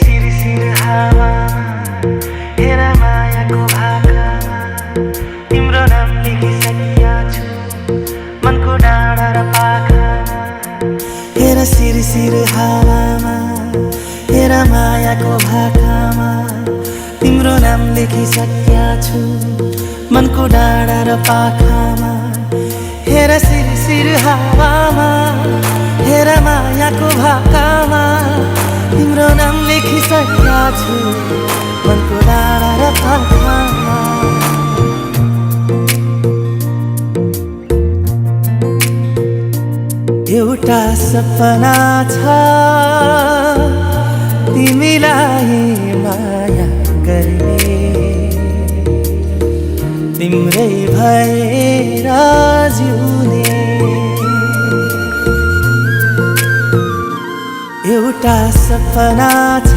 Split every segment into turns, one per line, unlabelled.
सिरसिर हावा हेर मायाको भाकामा तिम्रो नाम लेखिसकेका छु मनको डाँडा र पाखामा। हेर सिरसिर हावामा हेर मायाको भाकामा तिम्रो नाम लेखिसकेका छु मनको डाँडा र पाखामा। हेर सिरसिर हावामा हेर मायाको भाकामा तिम्रो नाम लेखिसकेका छु मनको डाँडा र पाखामा। एउटा सपना छ तिमीलाई माया गर्ने तिम्रै भएर जिउने। एउटा सपना छ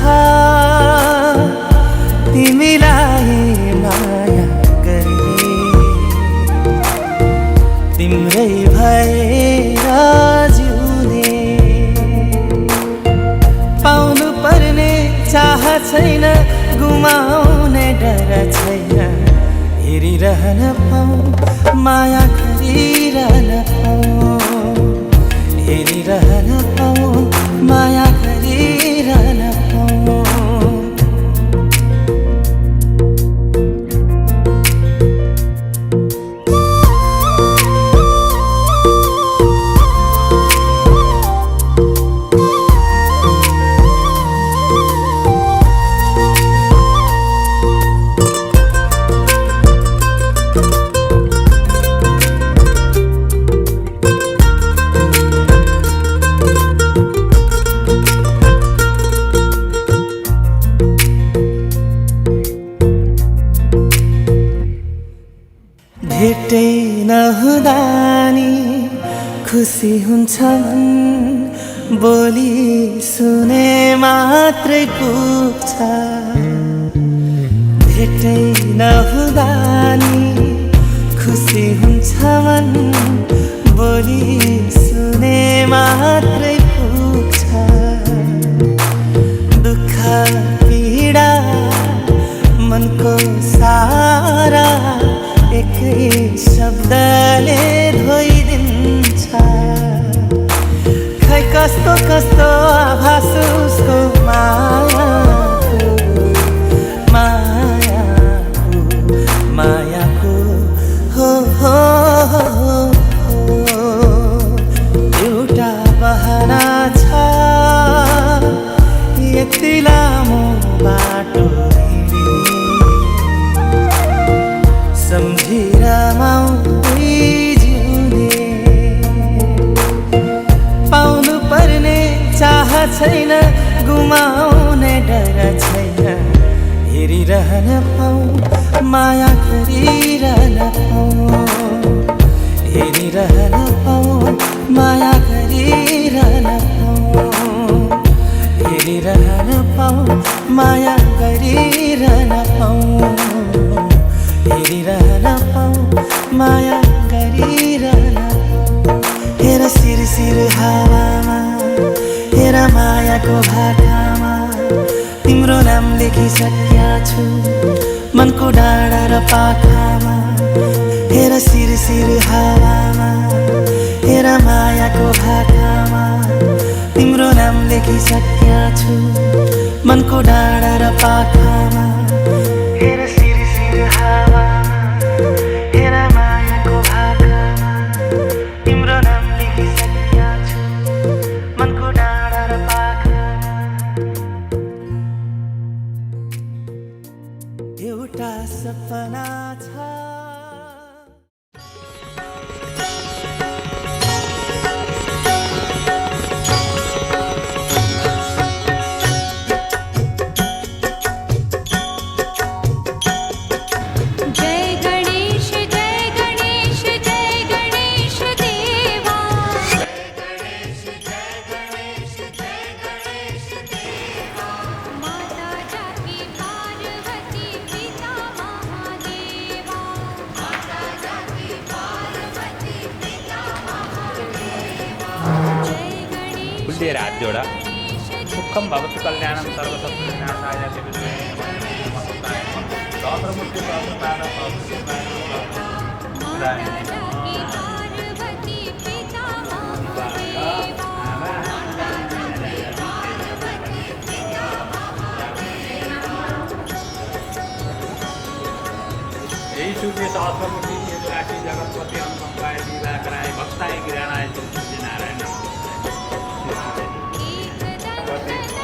तिमीलाई माया गर्ने तिम्रै भएर जिउने। पाउनु पर्ने चाह छैन गुमाउने डर छैन हेरिरहन पाऊँ माया गरिरहन पाऊँ हेरिरहन पाऊँ माया गरिरहन पाऊँ। भेटै नहुँदा नि खुसी हुन्छ मन बोली सुने मात्रै पुग्छ। भेटै नहुँदा नि खुसी हुन्छ मन बोली सुने मात्रै पुग्छ। दुःख पीडा मनको सारा एकै शब्दले धोइदिन्छ। खै कस्तो कस्तो आभास उसको मायाको मायाको मायाको हो हो हो। एउटा बहाना छ यति लामो बाटो सम्झेर माउदै जिउने। पाउनु पर्ने चाह छैन गुमाउने डर छैन हेरिरहन पाऊँ माया गरिरहन पाऊँ हेरिरहन पाऊँ माया गरिरहन पाऊँ हेरिरहन पाऊँ माया गरिरहन पाऊँ हेरिरहन पाऊँ माया गरिरहन पाऊँ। हेर सिरसिर हावामा हेर मायाको भाकामा तिम्रो नाम लेखिसकेका छु मनको डाँडा र पाखामा। हेर सिरसिर हावामा हेर मायाको भाकामा तिम्रो नाम लेखिसकेका छु मनको डाँडा र पाखामा। हेर सिरसिर हावामा हेर मायाको भाकामा तिम्रो नाम लेखिसकेका छु मनको डाँडा र पाखामा। एउटा सपना छ
हात जोडा। सुखम भवति कल्याणम सर्वसत्त्वविनाशाय विद्महे नमोस्तुते सहस्रमूर्ति सहस्रपाद सहस्रपाद यही सूर्य सहस्रमूर्ति राशि जगतपति अनुपम्पाय दिवाकराय भक्ताय गिराणाय नारायण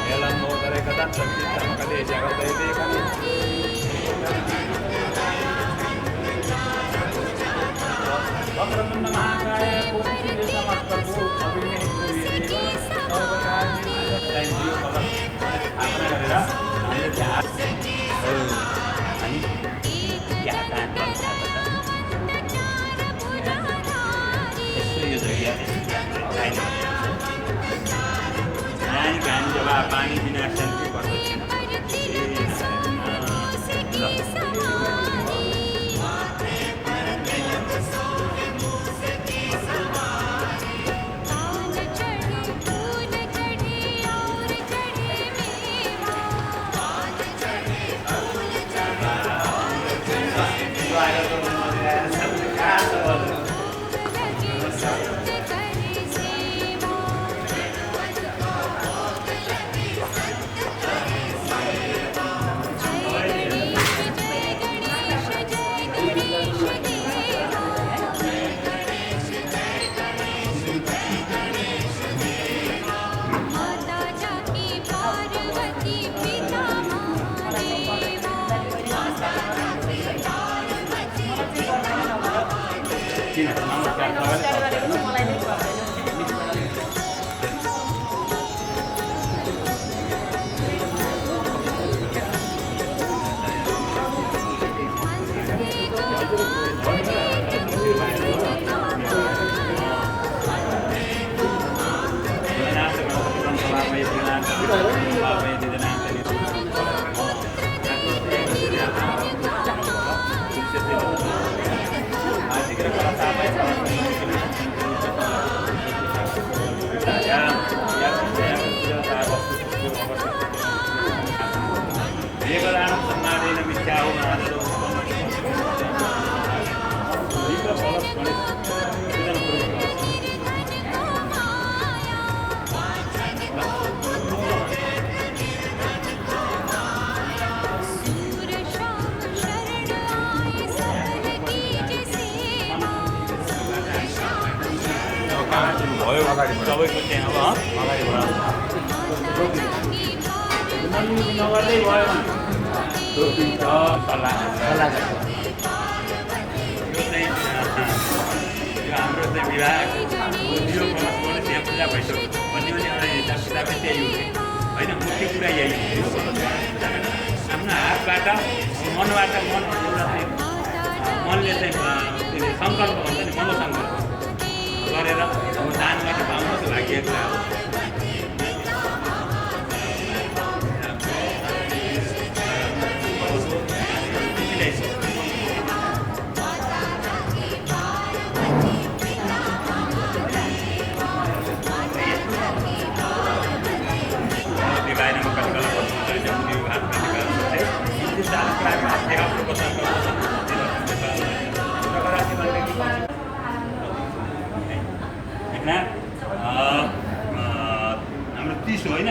हेलन मोदरे कदा शक्ति चमकले जगते देखने वक्रतुंड महाकाय कोटि समस्तु अभिनय पानी बिना शान्ति पर्दछन् सबैको चाहिँ अब अगाडिबाट नगर्दै भयो सल्लाह हाम्रो चाहिँ विभाग यो यहाँ पूजा भइसक्यो भन्ने पनि एउटा हिसाब किताबै त्यही हुने होइन मुख्य कुरा यही आफ्नो हातबाट मनबाट मन एउटा चाहिँ मनले चाहिँ सङ्कल्प भन्छ नि मनोसङ्कल्प गरेर अब दान गर्ने पाउनु भाग्य कुरा हो हाम्रो 30 होइन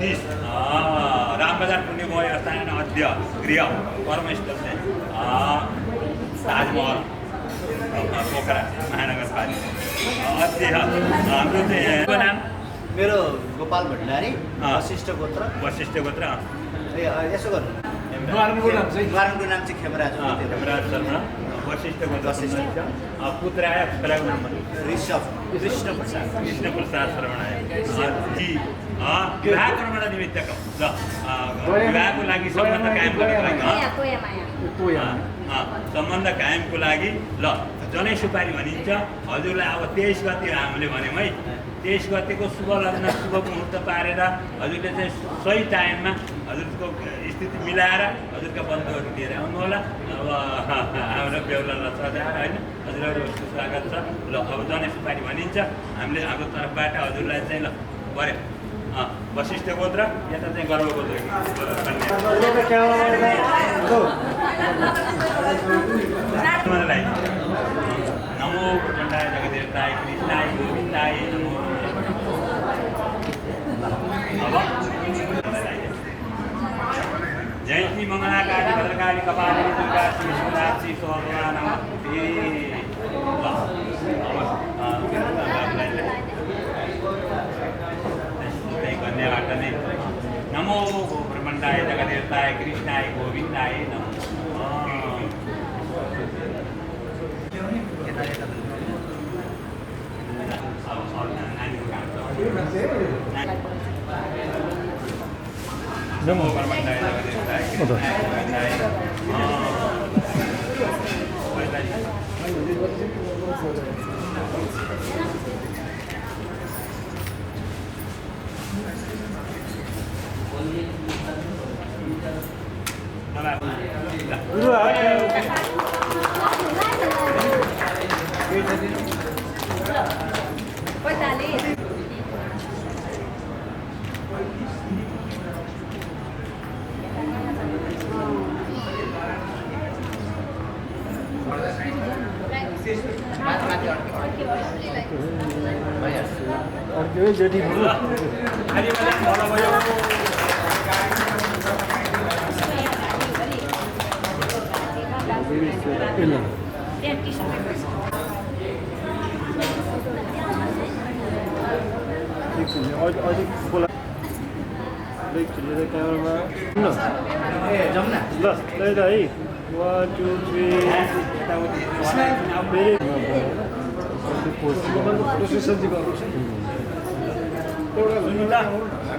30 रामबजार पुण्य गयो स्थान अध्य गृह कर्मस्थल चाहिँ ताजमहल पोखरा महानगरपालिका अध्यक्ष हाम्रो चाहिँ नाम
मेरो गोपाल भण्डारी वशिष्ठ गोत्र
यसो गर्नु
नामको नाम चाहिँ खेमराज
शर्मा वशिष्ठ गोत्र पुत्र आयो छोराको नाम
ऋषभ कृष्ण
प्रसाद शर्मा जी विवाह कर्ममा निमित्तको ल विवाहको लागि सम्बन्ध कायम गर्नको लागि सम्बन्ध कायमको लागि ल जनै सुपारी भनिन्छ हजुरलाई अब 23 गते हामीले भन्यौँ है 23 गतेको शुभ लग्न शुभ मुहुर्त पारेर हजुरले चाहिँ सही टाइममा हजुरको स्थिति मिलाएर हजुरका बन्धुहरू लिएर आउनु होला अब हाम्रो बेहुलालाई सजाएर होइन हजुरहरूको स्वागत छ ल अब जनै सुपारी भनिन्छ हामीले हाम्रो तर्फबाट हजुरलाई चाहिँ ल गऱ्यो वशिष्ठ गोत्र यता चाहिँ गर्व गोत्र कन्या नमो प्रचण्डाय जगदेवताय कृष्णाय गोविन्दाय नमो। अब जय श्री मङ्गलाकाली भद्रकाली कपालिनी दुर्गा श्री शिवरात्रि सर्वदा नमस्ते। कन्याबाट नै नमो ब्रह्मण्डाय जगदेवताय कृष्णाय गोविन्दाय नमो। नमो ब्रह्मण्डाय जगदेवताय कृष्णाय गोविन्दाय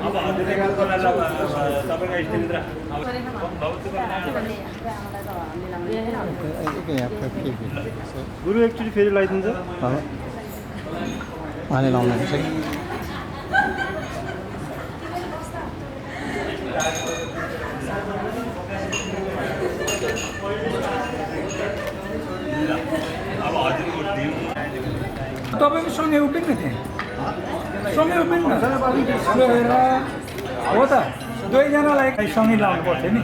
अब हजुरले तपाईँको इष्टमित्र
गुरु एक्चुअली फेरि लगाइदिन्छ
उहाँले लाउनु हुन्छ कि
अब हजुरको टिम
तपाईँको सँगै उभिन् न त्यहाँ सँगै उभिन् न हो त दुवैजनालाई सँगै लाउनु पर्थ्यो नि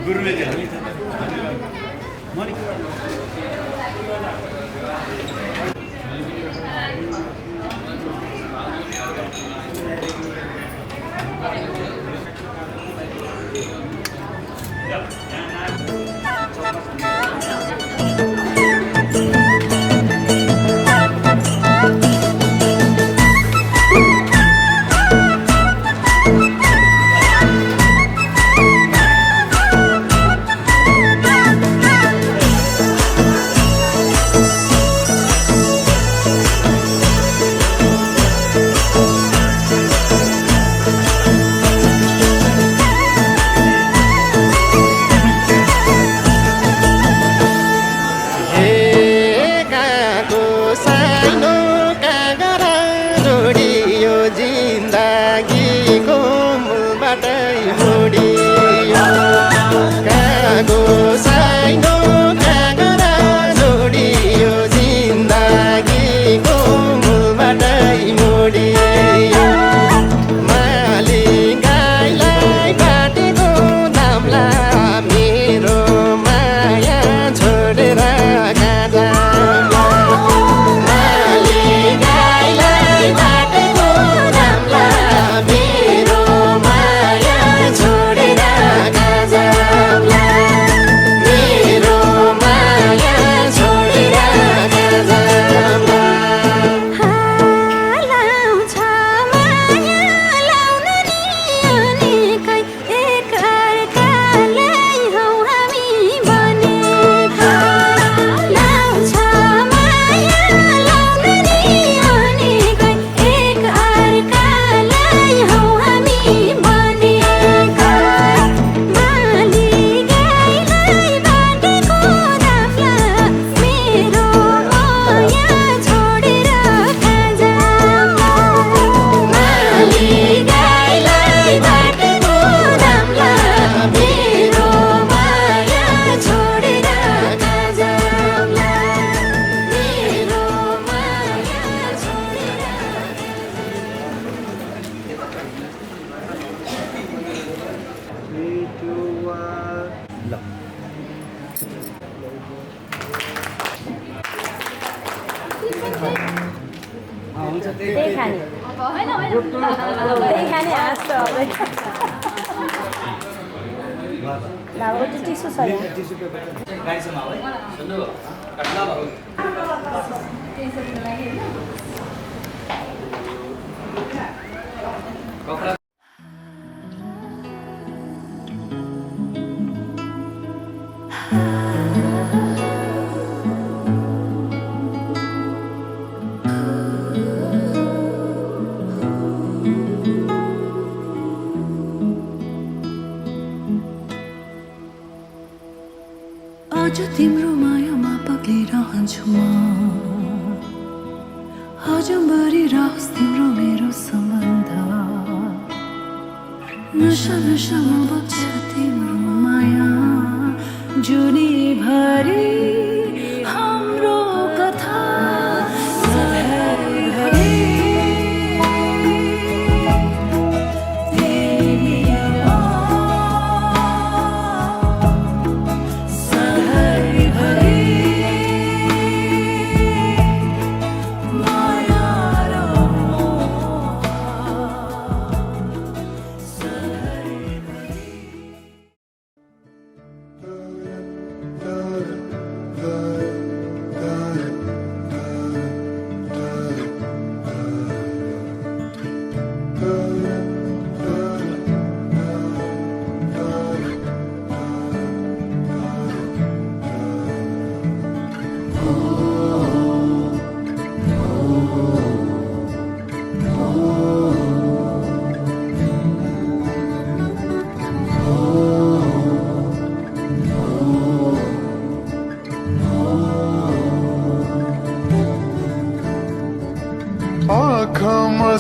गुरुले
जिन्दगीको मूलबाटै मोडियो कागो साइनो कागरा जोडियो जिन्दगीको मूलबाटै मोडियो माली गाईलाई बाटेको दामला मेरो माया छोडेर गाजा
आज तिम्रो मायामा पक्लिरहन्छु म अजम्बरी रहोस् तिम्रो मेरो सम्बन्ध नशा नशामा बग्छ तिम्रो माया जुनीभरि हाम्रो कथा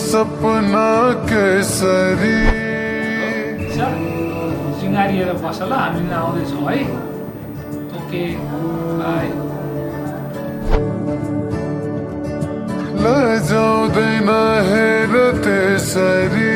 सपना केसरी
सिँगारिएर बस ल हामी आउँदैछौँ है ओके बाई
लजाउँदैन हेर त्यसरी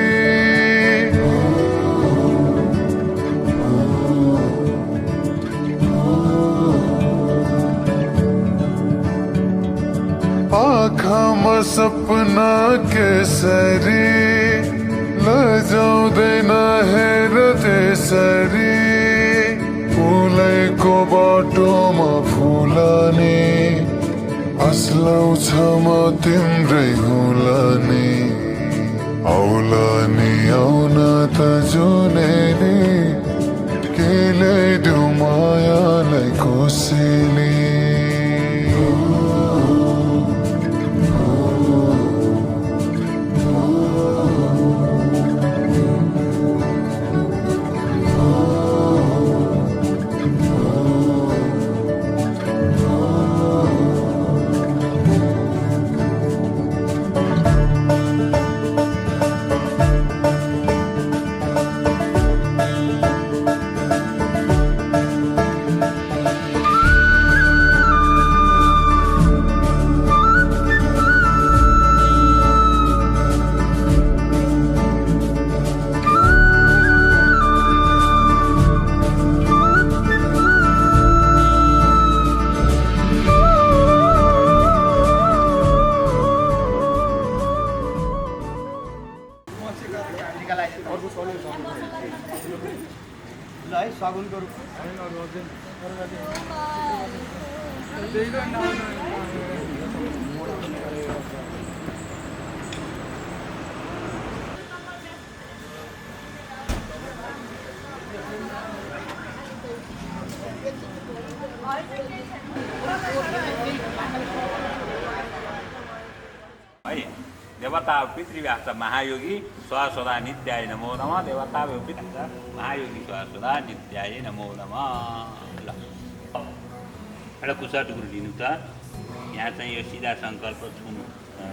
आँखामा सपना केसरी लजाउँदैन हेर त्यसरी फुलैको बाटोमा फुलाने असलाउँछ म तिम्रै हुलानी औलानी आउन त जुनेली केले दिउ मायालाई कोसेली
ल है सगुनको रूप
है देवता पितृव्यास महायोगी स्वसदा नित्याय नमो नमः देवता पितृव्यास महायोगी स्वसदा नित्याय नमो नमः ल एउटा कुसा टुक्रो लिनु त यहाँ चाहिँ यो सिधा सङ्कल्प छुनु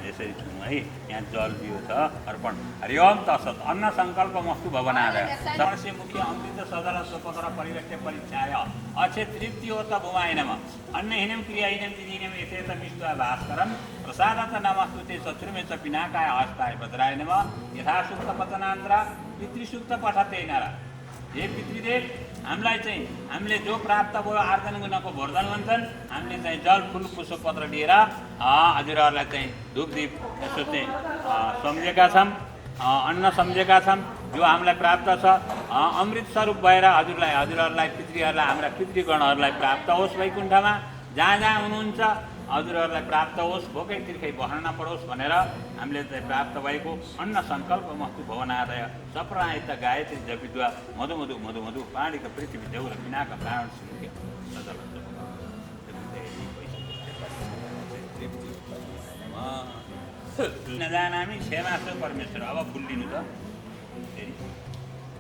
यसरी छुनु है यहाँ जल दियो छ अर्पण हरिओम तत्सत् अन्न सङ्कल्प मस्तु भवनादय सर्वस्य मुख्य अमृत सदल स्वपत्र परिरक्ष्य परिचाय अच्छे तृप्ति हो त भुवाय नमः अन्नहीनं क्रियाहीनं विधिनं यथेत विश्वा भास्करं प्रसादत नमस्तुते शत्रुमे च पिनाकाय हस्ताय भद्राय नमः यथासूक्त पतनान्तरा पितृसूक्त पठते नर हे पितृदेव हामीलाई चाहिँ हामीले जो प्राप्त भयो आर्जन गुणको वर्धन भन्छन् हामीले चाहिँ जल फुल पुष्पपत्र लिएर हजुरहरूलाई चाहिँ धूपदीप यसो चाहिँ सम्झेका छौँ अन्न सम्झेका छौँ जो हामीलाई प्राप्त छ अमृत स्वरूप भएर हजुरहरूलाई पितृहरूलाई हाम्रा पितृगणहरूलाई प्राप्त होस् वैकुण्ठमा जहाँ जहाँ हुनुहुन्छ हजुरहरूलाई प्राप्त होस् भोकै तिर्खै बस्न नपरोस् भनेर हामीले चाहिँ प्राप्त भएको अन्न सङ्कल्प मस्तु भवनादय सप्रायत गायत्री जपिद्वा मधु मधु मधु मधु पाणिक पृथ्वी देउर पिनाक प्राण सिंह नजानामी क्षेमास परमेश्वर अब फुल्लिनु त फेरि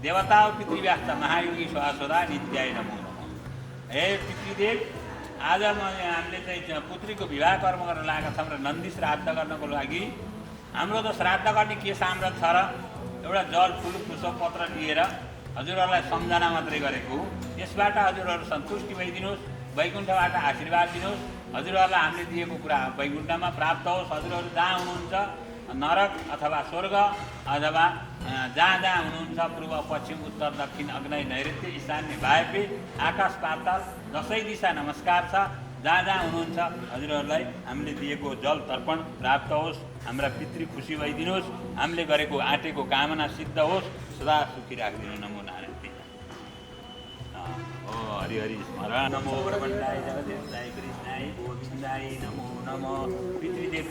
देवता पितृव्यास महायोगी स्वासदा नित्याय नमो नमः हे पितृदेव आज हामीले चाहिँ पुत्रीको विवाह कर्म गर्न लागेका छौँ र नन्दी श्राद्ध गर्नको लागि हाम्रो त श्राद्ध गर्ने के सामर्थ छ र एउटा जल फुल पुष्पपत्र लिएर हजुरहरूलाई सम्झना मात्रै गरेको यसबाट हजुरहरू सन्तुष्टि भइदिनुहोस् वैकुण्ठबाट आशीर्वाद दिनुहोस् हजुरहरूलाई हामीले दिएको कुरा वैकुण्ठमा प्राप्त होस् हजुरहरू जहाँ हुनुहुन्छ नरक अथवा स्वर्ग अथवा जहाँ जहाँ हुनुहुन्छ पूर्व पश्चिम उत्तर दक्षिण अग्नि नैऋत्य ईशान्य वायव्य आकाश पाताल दसैँ दिशा नमस्कार छ जहाँ जहाँ हुनुहुन्छ हजुरहरूलाई हामीले दिएको जल तर्पण प्राप्त होस् हाम्रा पितृ खुसी भइदिनुहोस् हामीले गरेको आँटेको कामना सिद्ध होस् सदा सुखी राखिदिनु नमो नारायण ओ हरि हरि स्मरण नमो ब्रह्मण्डाय जगदेवताय कृष्णाय गोविन्दाय नमो नमः पितृदेव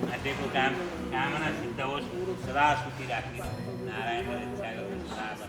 आँटेको कामना सिद्ध होस् सदा सुखी राखिदिनु नारायण इच्छा गर्नु सदा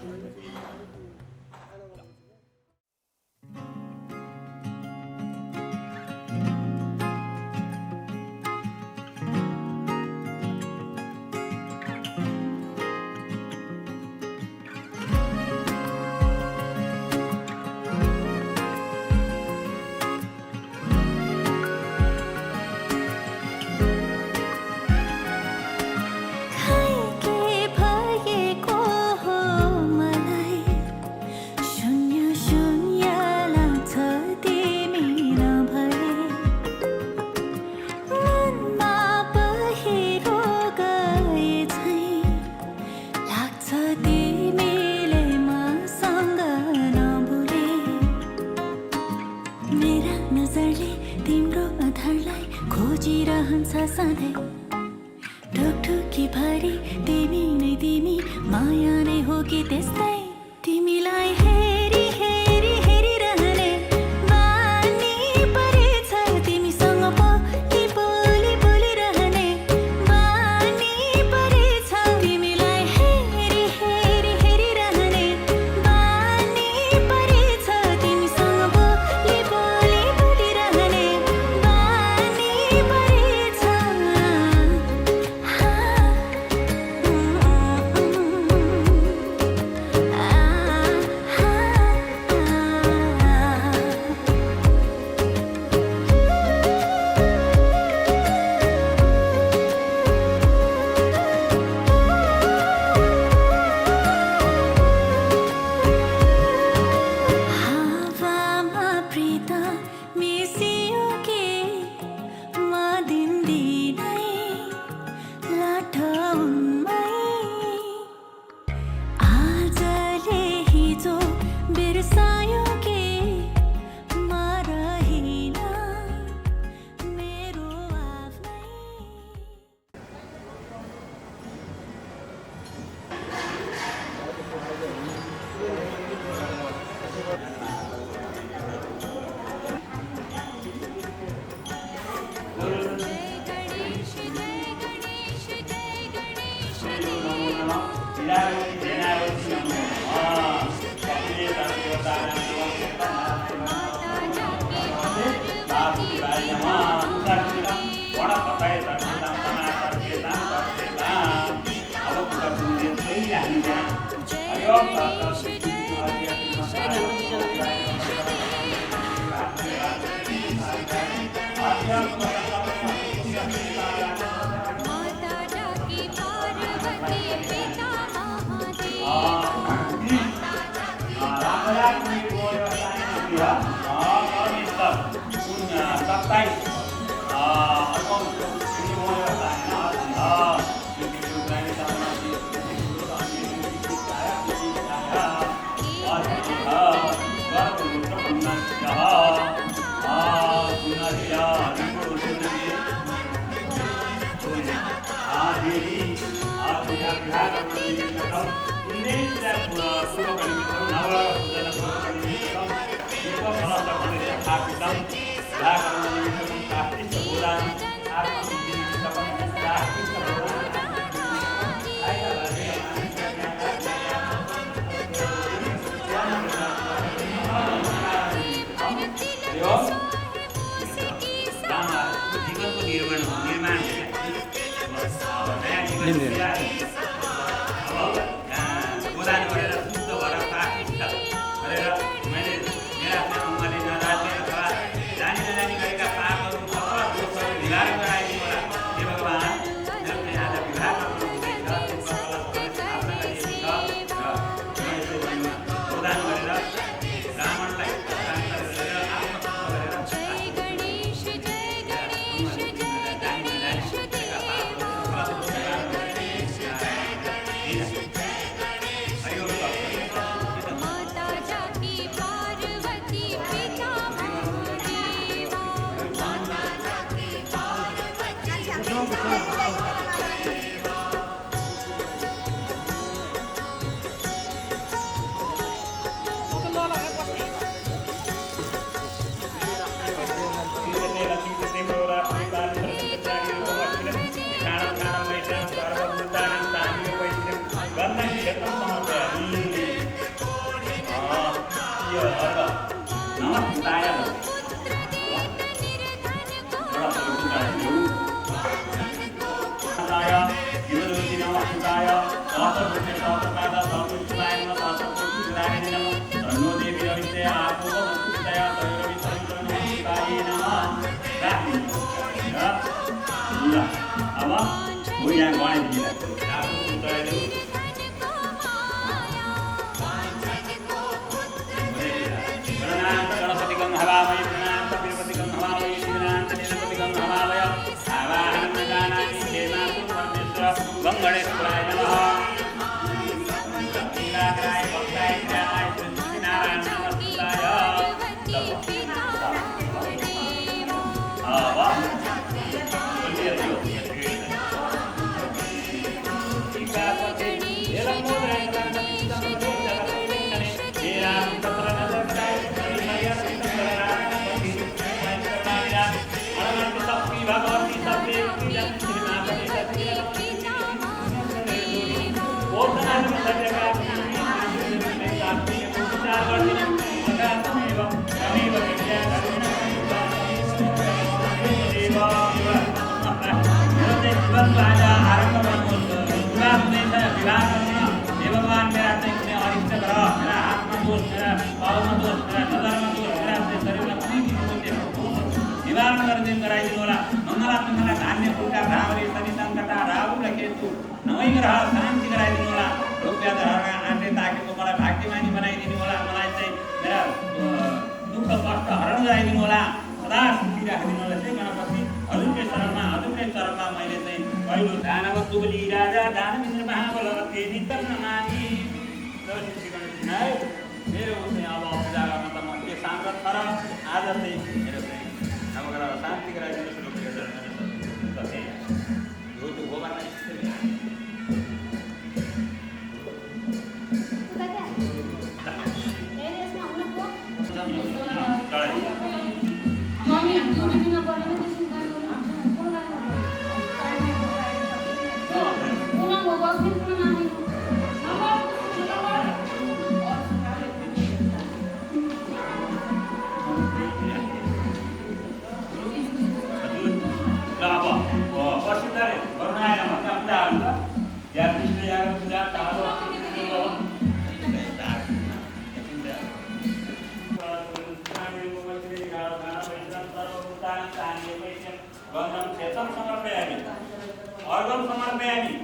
समर्पयामि।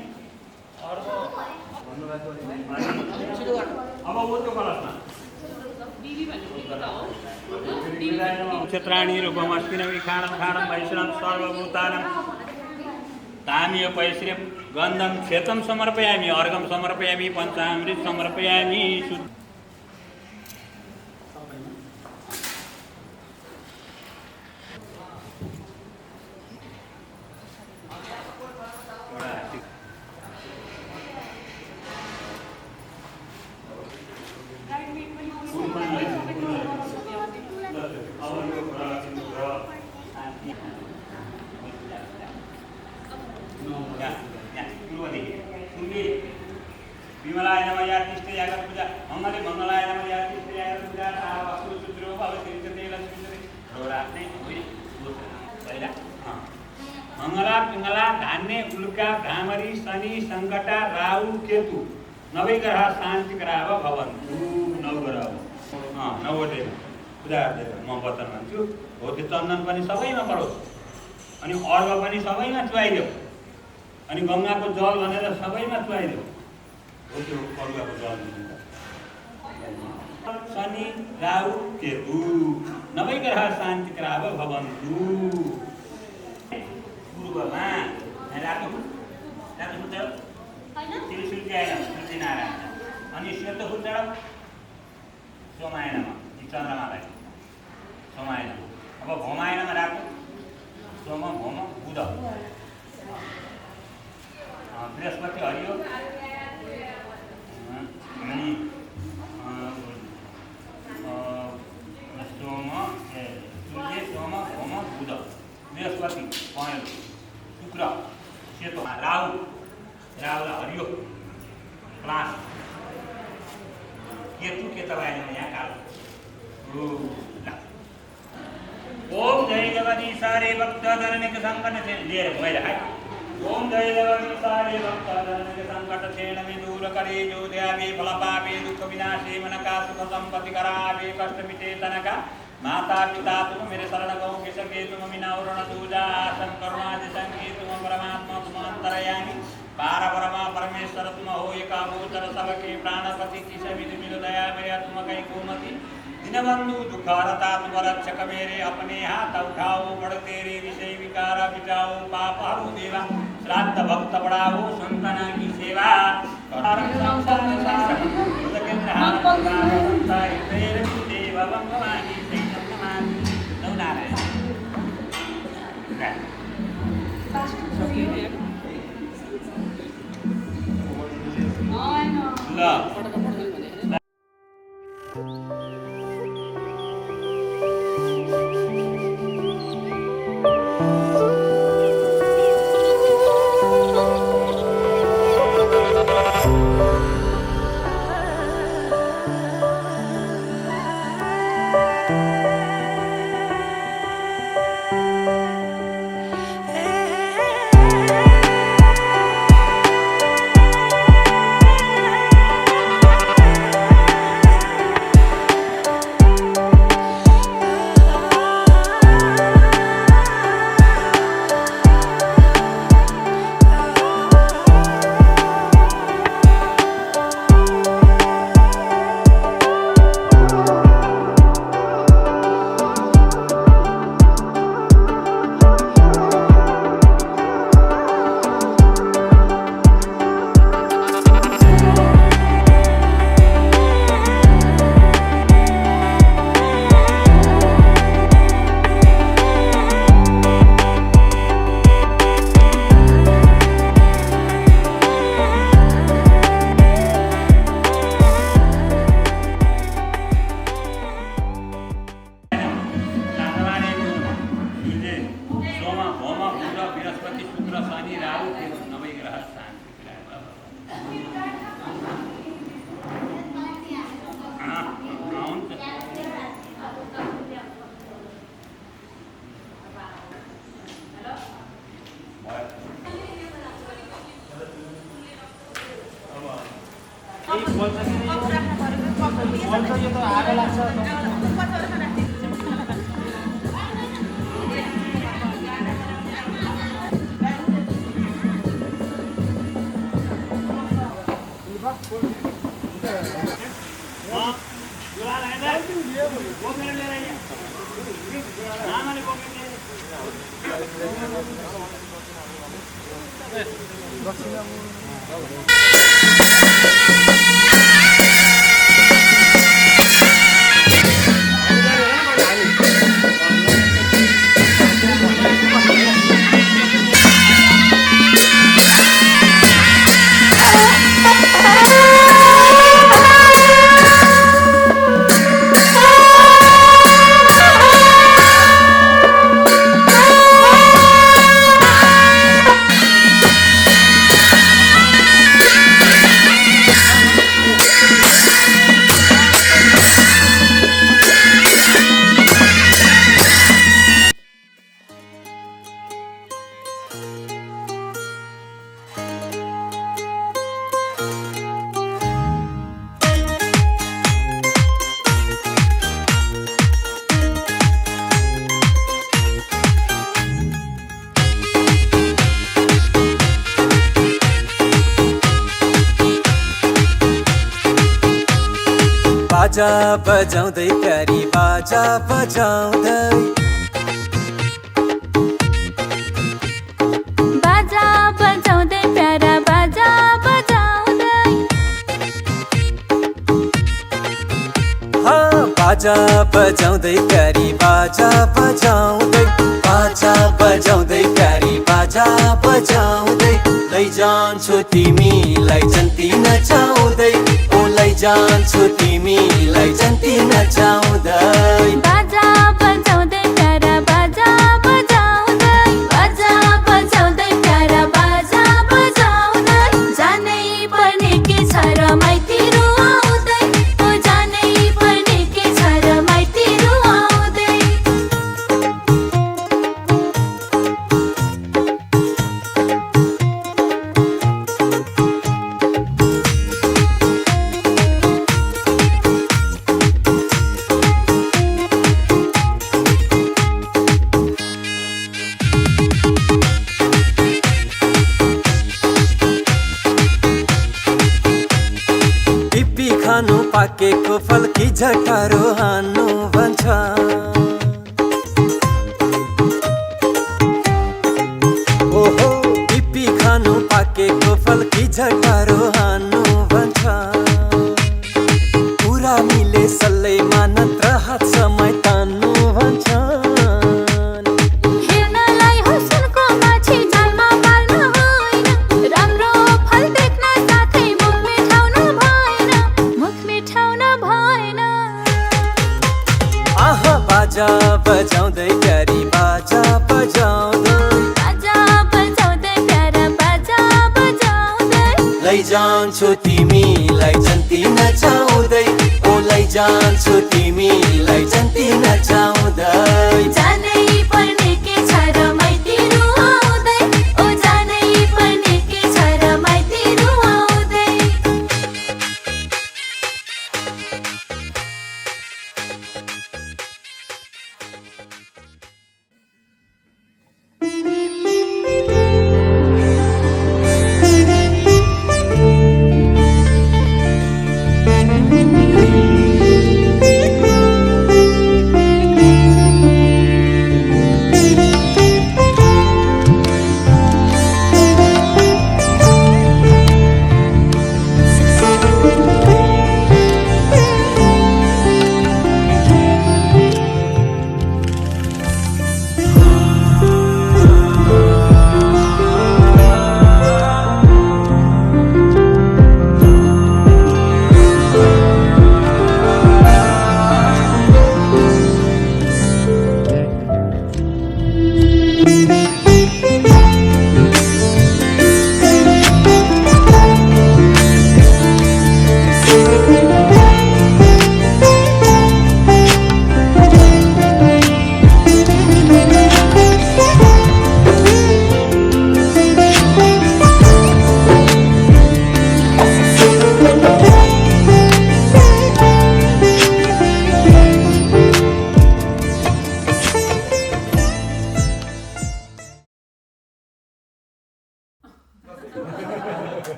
अब वो त्यो कलशमा क्षेत्राणि रूपमस्मिन् खाणं खाणं वैष्णवं सर्वभूतानां ताम्योपैश्रियं गन्धं क्षेत्रं समर्पयामि अर्घं समर्पयामि पञ्चामृत समर्पयामि। विमलाय नमः या तिष्ठे यागत पूजा मंगले मंगलाय नमः या तिष्ठे यागत पूजा वस्तु सुद्रो भव तिष्ठते लक्ष्मी रोरात्ने पहिला मंगला पिंगला धान्य उल्का भ्रामरी शनि संकटा राहु केतु नवग्रह शान्ति कराव भवन्तु नवग्रह नववटे पूजा गरेर म वचन भन्छु हो त्यो चन्दन पनि सबैमा परोस् अनि अर्घ पनि सबैमा चुहाइदेऊ अनि गंगाको जल भनेर सबैमा चुहाइदेऊ हो त्यो परुवाको जल शनि राहु केतु नवग्रह शान्ति कराव भवन्तु पूर्वमा राख्नु सूर्यनारायण अनि सेतो फुल सोमायनमा चन्द्रमालाई सोमायन अब भौमायनमा राख्नु सोम भौम बुध बृहस्पति हरियो अनि सोम सूर्य सोम भौम बुध बृहस्पति पहेँलो शुक्र सेतो राहु राहुलाई हरियो क्लास केतु केतवायन यहाँ कालो ओम जय जगदीशारे भक्त जननिक संकट से लिएर भएर है ओम जय जगदीशारे भक्त जननिक संकट से नमे दूर करे जो दयावे फल पावे दुख विनाशे मनका सुख संपत्ति करावे कष्ट मिटे तनका माता पिता तुम मेरे शरण गौ के सके तुम बिना उरण दूजा आसन करुणादि संगे तुम परमात्मा तुम अंतरयामी पार परमा परमेश्वर तुम हो एका भूतर सबके प्राणपति की सभी मिलो दया मेरा तुम कहीं गोमती दीनबंधु दुखारता तुम रक्षक मेरे अपने हाथ उठाओ बड़ तेरे विषय विकार बिचाओ पाप हरु देवा श्राद्ध भक्त बढ़ाओ संतान की सेवा
बाजा बजाउँदै प्यारी बाजा बजाउँदै
बाजा बजाउँदै प्यारा बाजा बजाउँदै
बाजा बजाउँदै प्यारी बाजा बजाउँदै बाजा बजाउँदै प्यारी बाजा बजाउँदै लैजान्छु तिमीलाई जन्ती नचाउँदै ओ लैजान्छु तिमीलाई जन्ती नचाउँदै
बाजा बजाउँदै प्यारा बाजा बजाउँदै बाजा बजाउँदै प्यारा बाजा बजाउँदै जानै पर्ने के छ र माइती रुवाउँदै ओ जानै पर्ने के छ र माइती रुवाउँदै
पिपी खानु पाकेको फल कि झटारो हान्नु भन्छ ओहो पिपी खानु पाकेको फल कि झटारो हान्नु भन्छ पुरा मिले सल्लैमा नत्र हात समय तान्नु भन्छन्
हेर्नलाई हुसनको माछी जालमा पाल्नु होइन राम्रो फल देख्न साथै मुख मिठाउन भएन
आहा बाजा बजाउँदै प्यारी बाजा बजाउँदै
बाजा बजाउँदै प्यारा बाजा बजाउँदै
लैजान्छु तिमीलाई जन्ती नचाउँदै ओ लैजान्छु तिमीलाई जन्ती नचाउँदै
जानै पर्ने के छ र माइती रुवाउँदै ओ जानै पर्ने के छ र माइती रुवाउँदै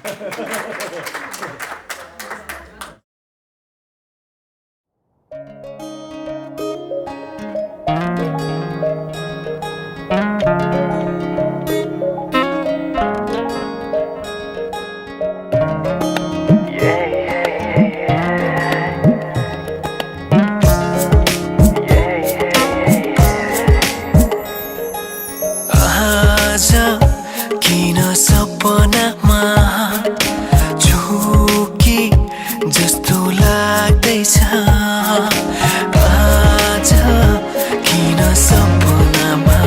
आज किन सपनामा झुकी जस्तो लाग्दैछ आज किन सपनामा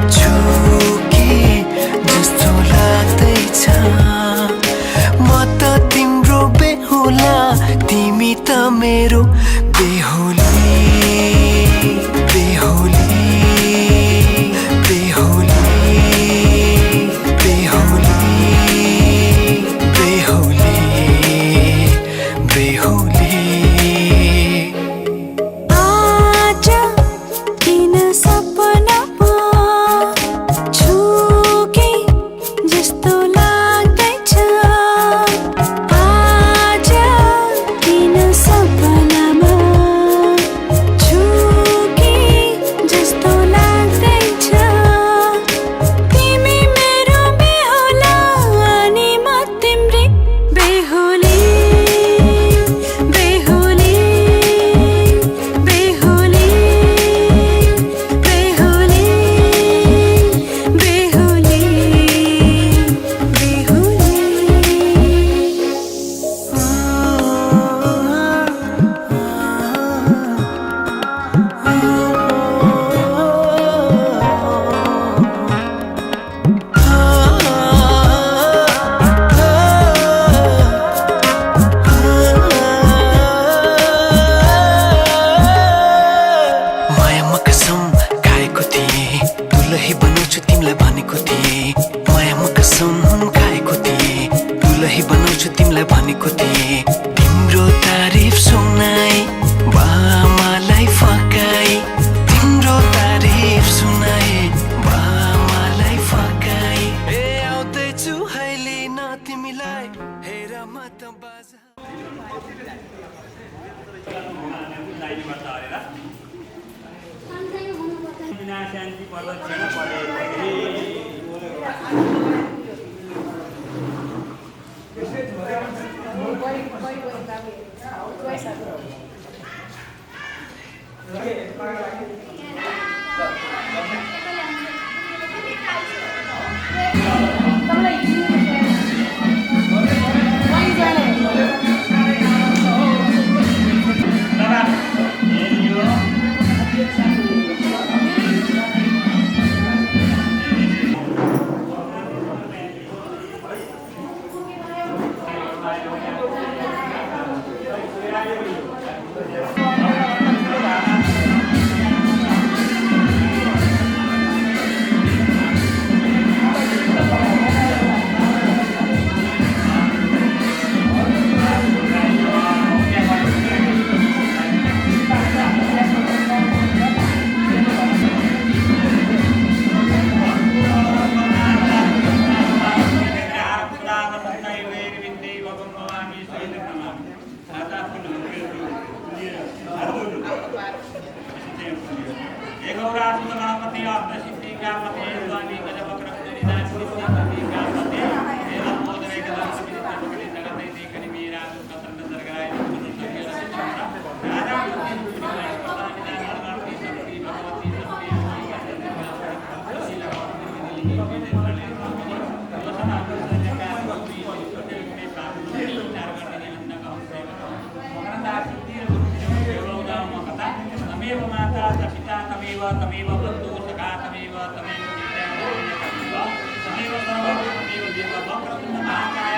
झुकी जस्तो लाग्दैछ म त तिम्रो बेहुला तिमी त मेरो बेहुली बेहुली
शान्ति प्रदक्षिण पढेपछि तमेव माता पिता तमेव तमेव बन्धु सखा तमेव तमेव तमेव सर्वं तमेव देव वक्रतुण्ड महाकाय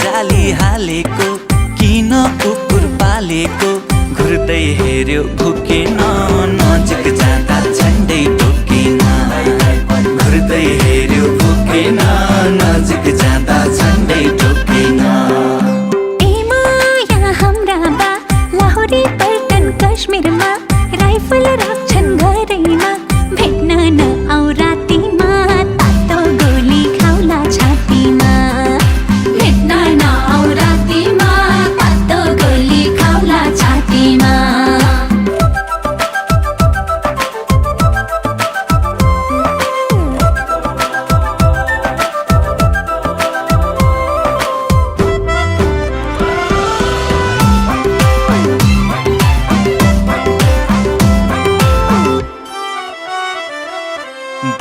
जाली हालेको किन कुकुर पालेको घुर्दै हेर्यो भुकेन नजिक जाँदा झन्डै टोकेन घुर्दै हेर्यो भुकेन नजिक जाँदा झन्डै टोकेन
ए माया हाम्रा बा लाहोरी पल्टन कश्मीरमा राइफल राख्छन् घरैमा भेट्न नआउ रातिमा तातो गोली खाउला छातीमा भेट्न नआउ रातिमा तातो गोली खाउला छातीमा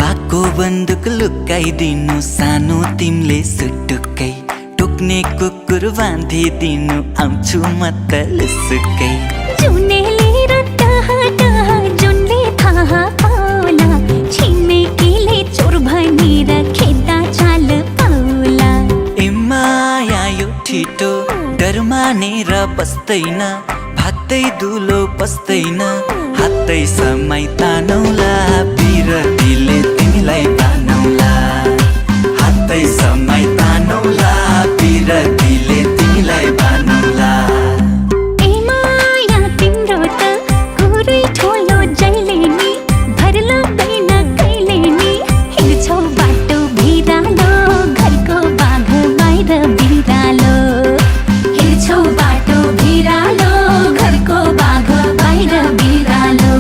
बाको बन्दुक लुकाइदिनु सानो तिमीले सुटुक्कै टोक्ने कुकुर बाँधिदिनु आउँछु म त लुसुक्कै
जुनेली र टहा टहा जुनले थाहा पाउला छिमेकीले चोर भनेर खेद्दा चाल पाउला
ए माया यो ठिटो डर मानेर बस्दैन भाग्दै दुलो पस्दैन हातै समाई तानौला बिरतीले तिमीलाई तानौला हातै समाई तानौला बिरतीले तिमीलाई बानौला
ए माया तिम्रो त कुरै ठुलो जहिले नि भर लाग्दैन कहिले नि हिँड्छौ बाटो भिरालो घरको बाघ बाहिर बिरालो हिँड्छौ बाटो भिरालो घरको बाघ बाहिर बिरालो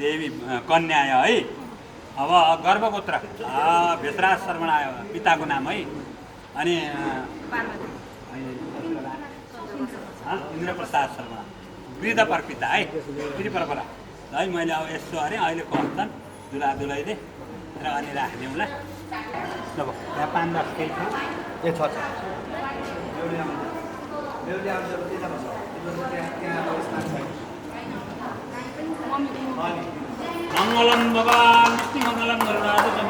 देवी कन्या आयो है। अब गर्भगोत्र भेषराज शर्मा आयो पिताको नाम है। अनि इन्द्रप्रसाद शर्मा वृद्ध परपिता है फेरि परपरा है। मैले अब यस्तो अरे अहिले कस्छन् दुला दुलैले र अनि राखिदिउँला। अब यहाँ 5-10 केही छ मङ्गलम भगवान् विष्णु मङ्गलम गरुडाध्वजं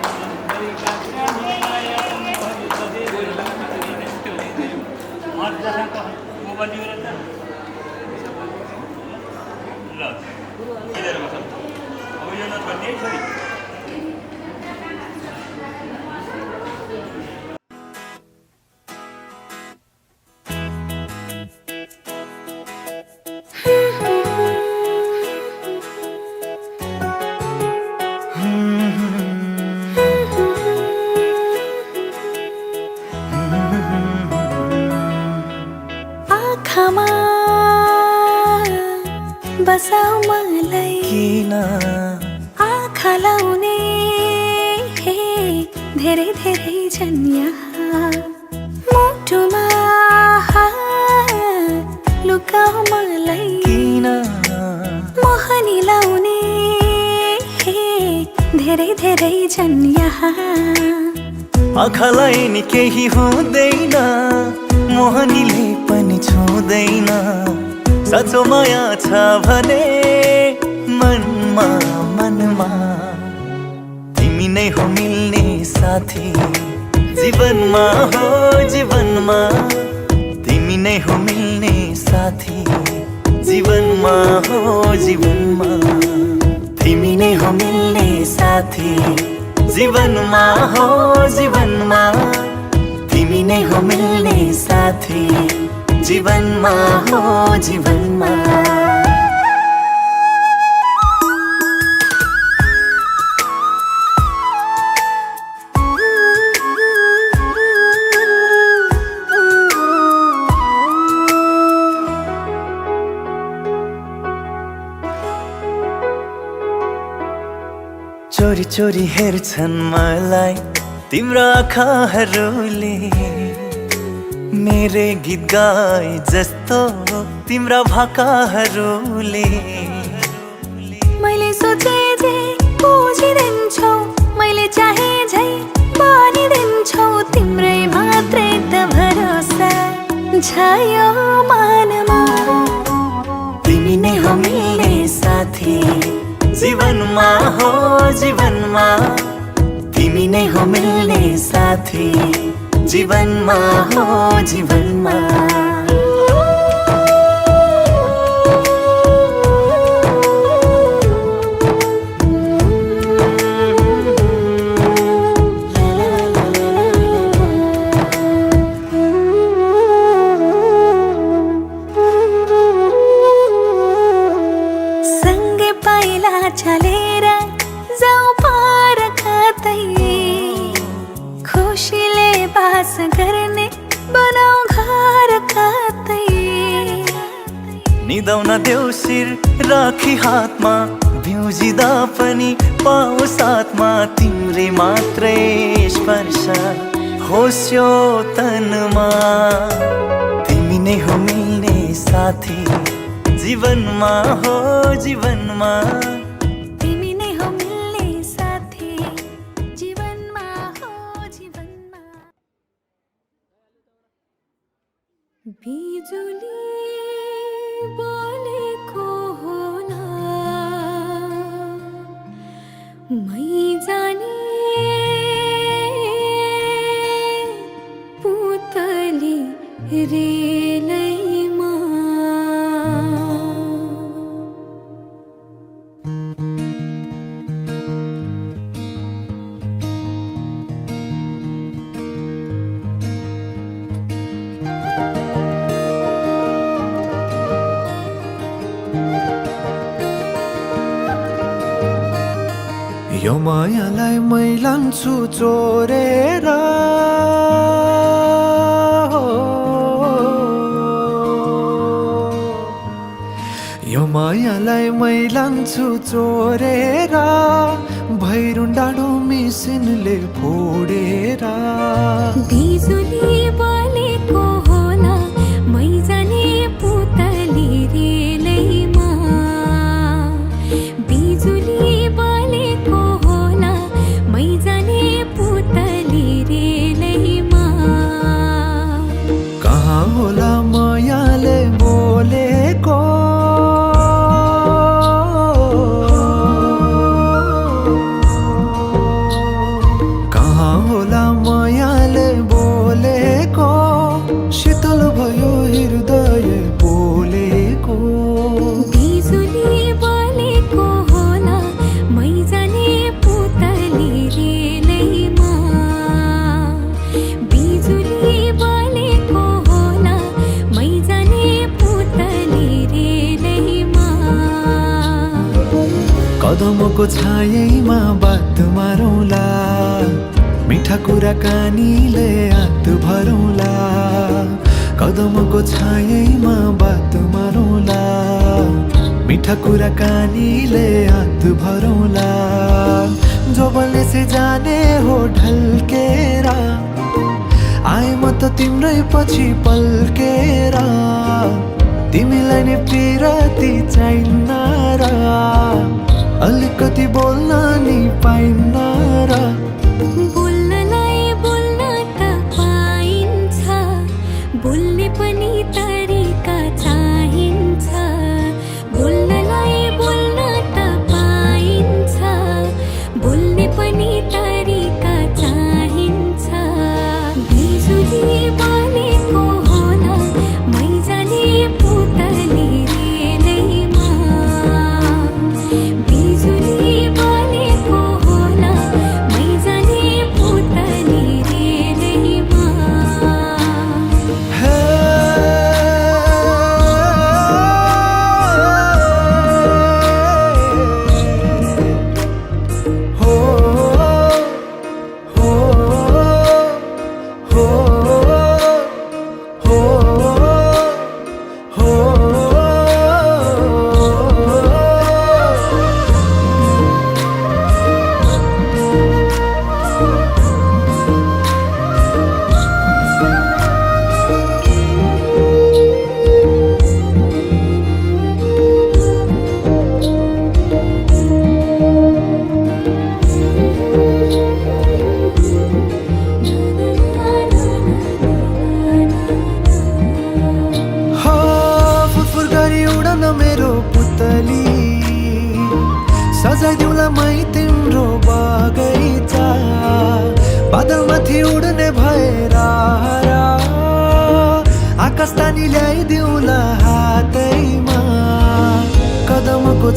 अब यो नछोड्ने छोरी
आँखामा बसाउ मलाई
किन
आँखा लाउने हे धेरै धेरै छन् यहाँ मुटुमा लुकाउ मलाई
किन
मोहनी लाउने हे धेरै धेरै छन् यहाँ
आँखालाई नि केही हुँदैन मोहनीले पनि छुँदैन साँचो माया छ भने मनमा मनमा तिमी नै हो मिल्ने साथी जीवनमा हो जीवनमा तिमी नै हो मिल्ने साथी जीवनमा हो जीवनमा तिमी नै हो मिल्ने साथी जीवनमा हो जीवनमा तिमी नै हो मिल्ने साथी जीवनमा हो जीवनमा चोरी चोरी हेर्छन् मलाई तिम्रो आँखाहरूले मेरे गीत गाए जस्तो तिम्रा भाकाहरूले
मैले सोचे जे बुझिदिन्छौ मैले चाहे
जीवनमा तिमी नै हो मिल्ने साथी जीवनमा हो जीवनमा
चलेर जाऊ पार कतै खुसीले बास गर्ने बनाऊ घर कतै
निदाउन देऊ शिर राखी हातमा बिउजिँदा पनि पाऊ साथमा तिम्रै मात्रै स्पर्श होस् यो तनमा तिमी नै हो मिल्ने साथी जीवनमा हो जीवनमा
बिजुली बोलेको होला मै जाने पुतली रेलैमा
यो मायालाई मै लान्छु चोरेर यो मायालाई मै लान्छु चोरेर भैरुन डाँडो मिसिनले फोडेर
बिजुली बोलेको होला मै जाने पुतली रेलैमा बिजुली बोलेको होला मै जाने पुतली रेलैमा
कहाँ होला मायाले बोलेको कहाँ होला मायाले बोलेको शीतल भयो हृदय बोलेको
बिजुली बोलेको होला मै जाने पुतली रेलैमा बिजुली बोलेको होला मै जाने पुतली रेलैमा
कदमको छायैमा बात मारौँला मिठा कुराकानीले हात भरौँला कदमको छायैमा बात मारौँला मिठा कुराकानीले हात भरौँला जोबनले से जाने हो ढल्केर आए म त तिम्रै पछि पल्केर तिमीलाई नै पिरती चाहिन्न र अलिकति बोल्न नि पाइन्न र
बोल्नलाई बोल्न त पाइन्छ बोल्ने पनि तरिका चाहिन्छ बोल्नलाई बोल्न त पाइन्छ बोल्ने पनि तरिका चाहिन्छ बिजुली बोलेको होला मै जाने पुतली रेलैमा बिजुली बोलेको होला मै जाने पुतली रेलैमा
हे हो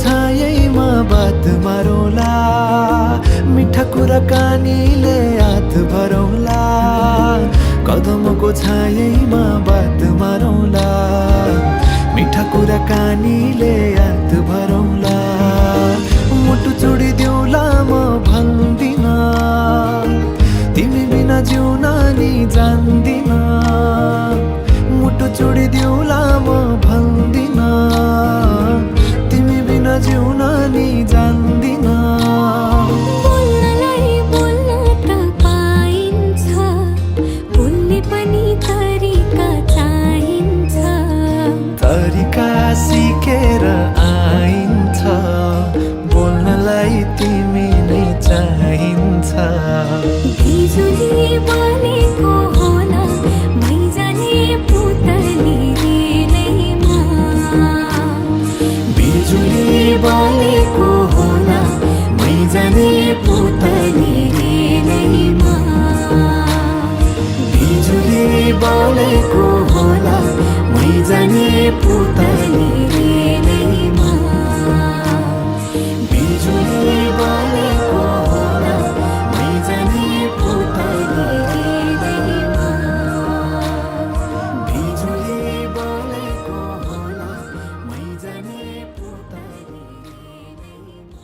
छायैमा बात मारौँला मिठा कुराकानीले हात भरौँला कदमको छायैमा बात मारौँला मिठा कुराकानीले हात भरौँला मुटु छोडिदेऊला म भन्दिन तिमी बिना जिउन नि जान्दिन मुटु छोडिदेऊला म भन्दिन तिमी बिना जिउन नि जान्दिन
बोल्नलाई बोल्न त पाइन्छ बोल्ने पनि तरिका चाहिन्छ
तरिका सिकेर आइन्छ बोल्नलाई तिमी नै चाहिन्छ
बिजुली बलेको होला मैजाने पुतली रेलैमा
बिजुली
बलेको होला
मैजाने पुतली
रेलैमा
बिजुली बलेको होला मैजाने पुतली रेलैमा बिजुली बलेको होला मैजाने पुतली रेलैमा बिजुली बलेको होला मैजाने पुतली रेलैमा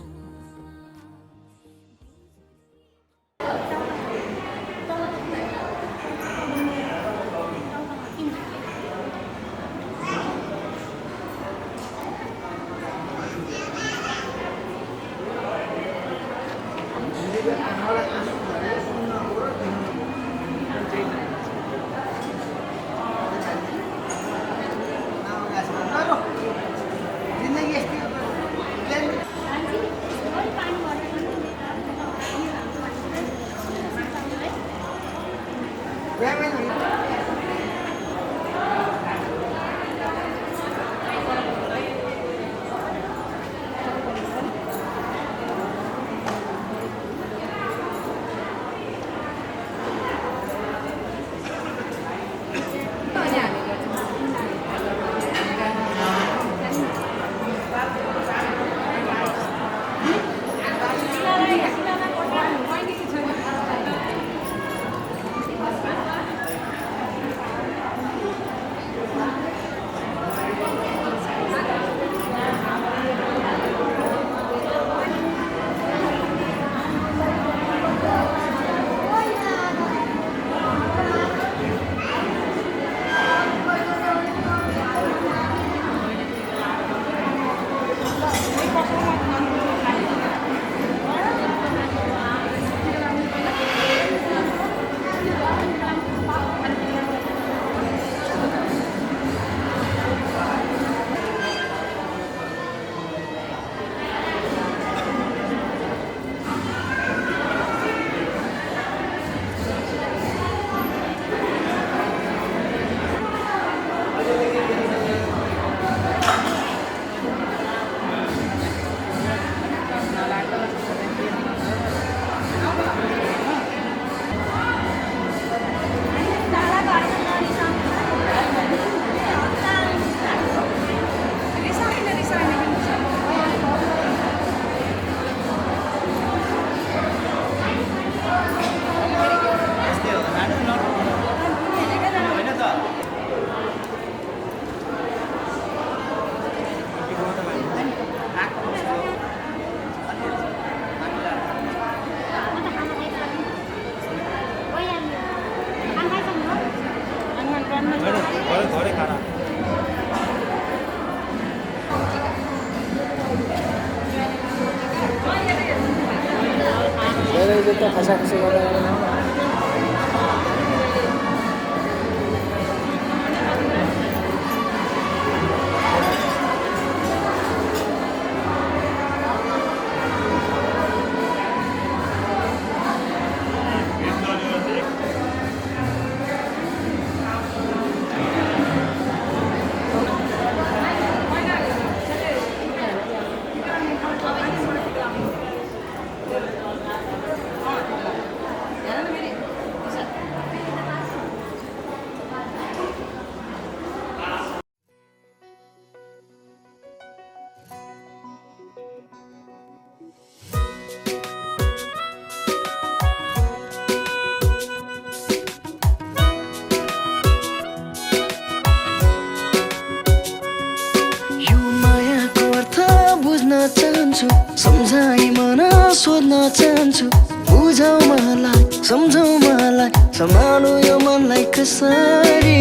चाहन्छु बुझौ मलाई सम्झौ मलाई सम्हालौ यो मनलाई कसरी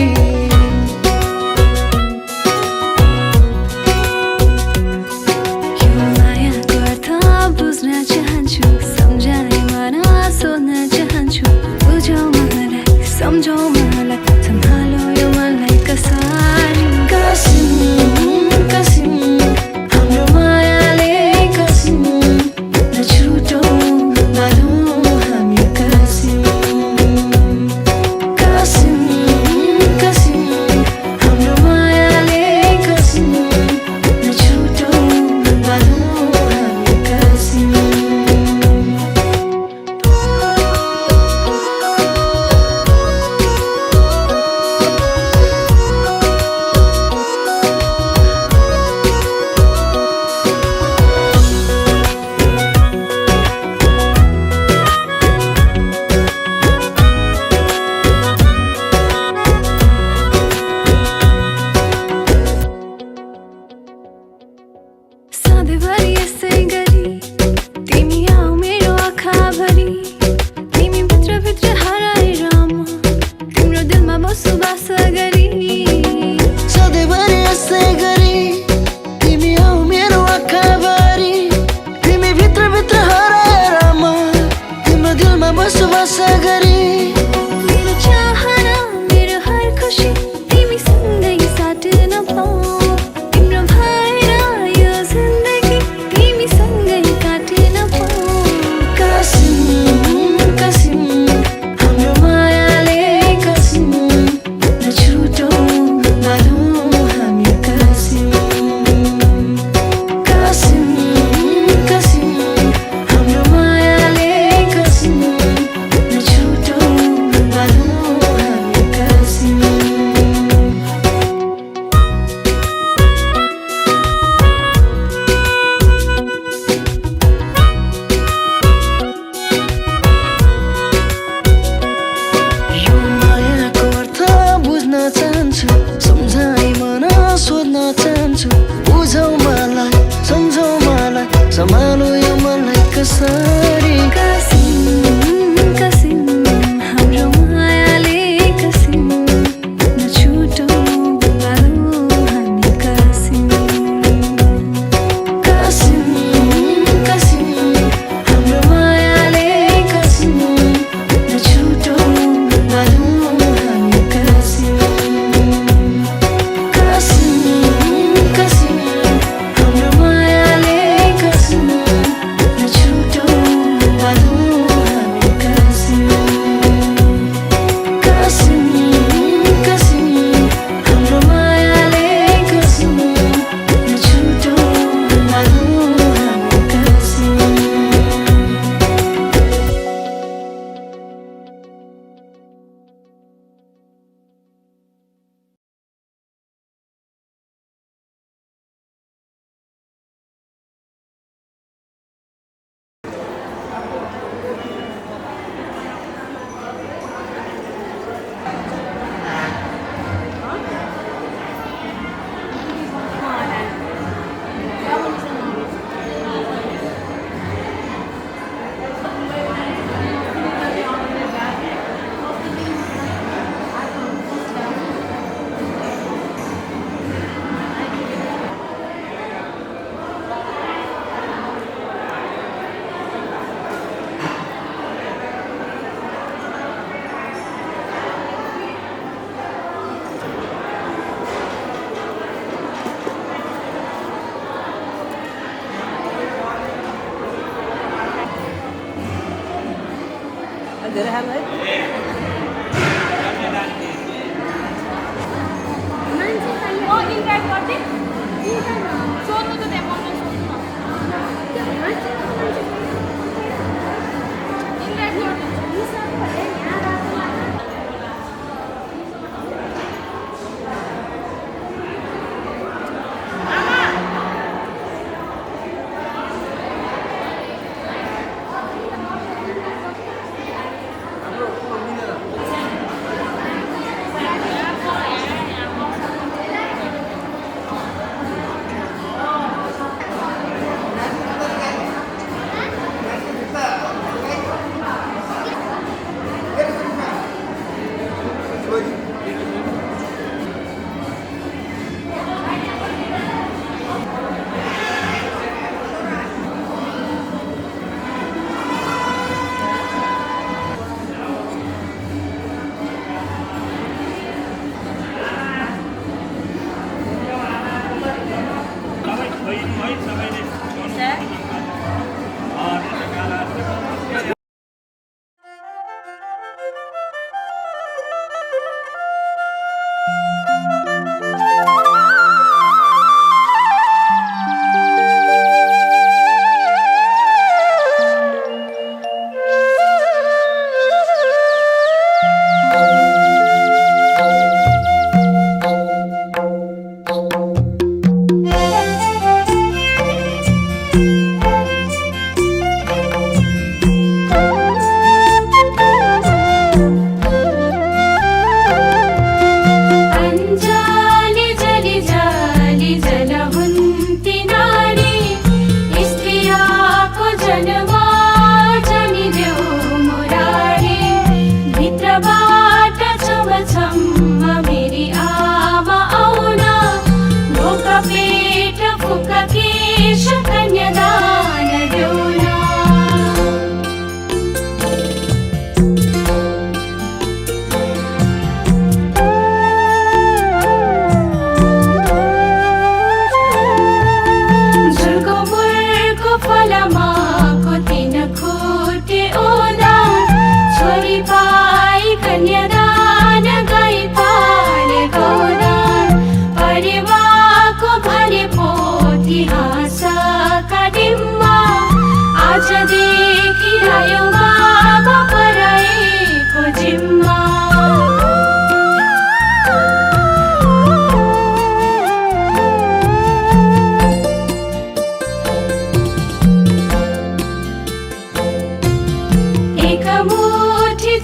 यो मायाको अर्थ बुझ्न चाहन्छु सम्झाइ मन सोध्न चाहन्छु बुझौ मलाई सम्झौ मलाई सम्हालौ यो मनलाई कसरी कसिम कसिम हाम्रो मायाले कसिम नछुटौ बाँधौँ हामी कसिम कसिम कसिम हाम्रो मायाले कसिम नछुटौ बाँधौँ हामी कसिम सधैँभरि यसै गरी तिमी आऊ मेरो आँखाभरि तिमी भित्रभित्र हराएर म तिम्रो दिलमा बसोबास गरी
सधैँभरि यसै गरी तिमी आऊ मेरो आँखाभरि तिमी भित्रभित्र हराएर म तिम्रो दिलमा बसोबास गरी
मेरो चाहना मेरो हर खुसी तिमीसँगै साट्न पाऊँ तिम्रो भएर यो जिन्दगी तिमीसँगै काट्न पाऊँ
कसिम कसिम हाम्रो मायाले कसिम नछुटौ बाँधौँ हामी कसिम कसिम कसिम हाम्रो मायाले कसिम नछुटौ बाँधौँ हामी कसिम यो मायाको अर्थ बुझ्न चाहन्छु सम्झाइ मन सोध्न चाहन्छु बुझौ मलाई सम्झौ मलाई सम्हालौ यो मनलाई कसरी
कसिम कसिम हाम्रो मायाले कसिम नछुटौ बाँधौँ हामी कसिम
कसिम कसिम हाम्रो मायाले कसिम नछुटौ बाँधौँ हामी कसिम कसिम कसिम हाम्रो मायाले कसिम नछुटौ बाँधौँ हामी कसिम कसिम कसिम हाम्रो मायाले कसिम नछुटौ बाँधौँ हामी कसिम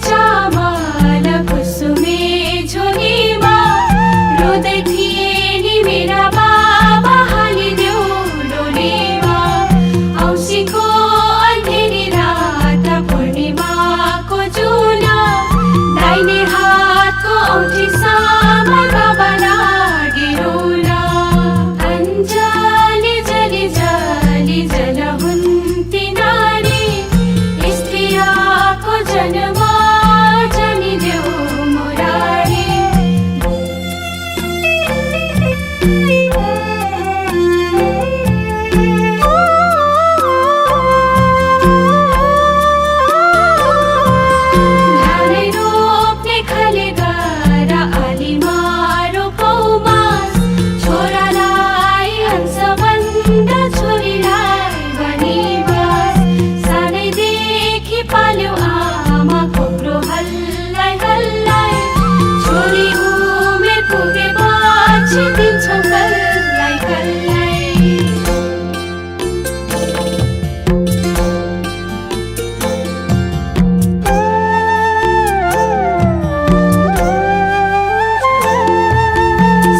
चामल कुसुमे झोलीमा रुँदै थिए नि मेरा बाबा हालिदेऊ डोलीमा औँसीको अँधेरी रात पूर्णिमाको जुना दाहिने हातको औँठीसम्म बाबा लागे रुला अञ्जली जली जली जल हुन्ती नारी स्त्रियाको जन्म जनिदेऊ मुरारी धानै रोप्ने खाले गर आलीमा रोपौमा छोरालाई हंसबन्द छोरीलाई बनिबास सानैदेखि पाल्यो आमा कोक्रो हल्लाई हल्लाई छोरी उमेर पुगेपछि दिन्छौ कल्लाई कल्लाई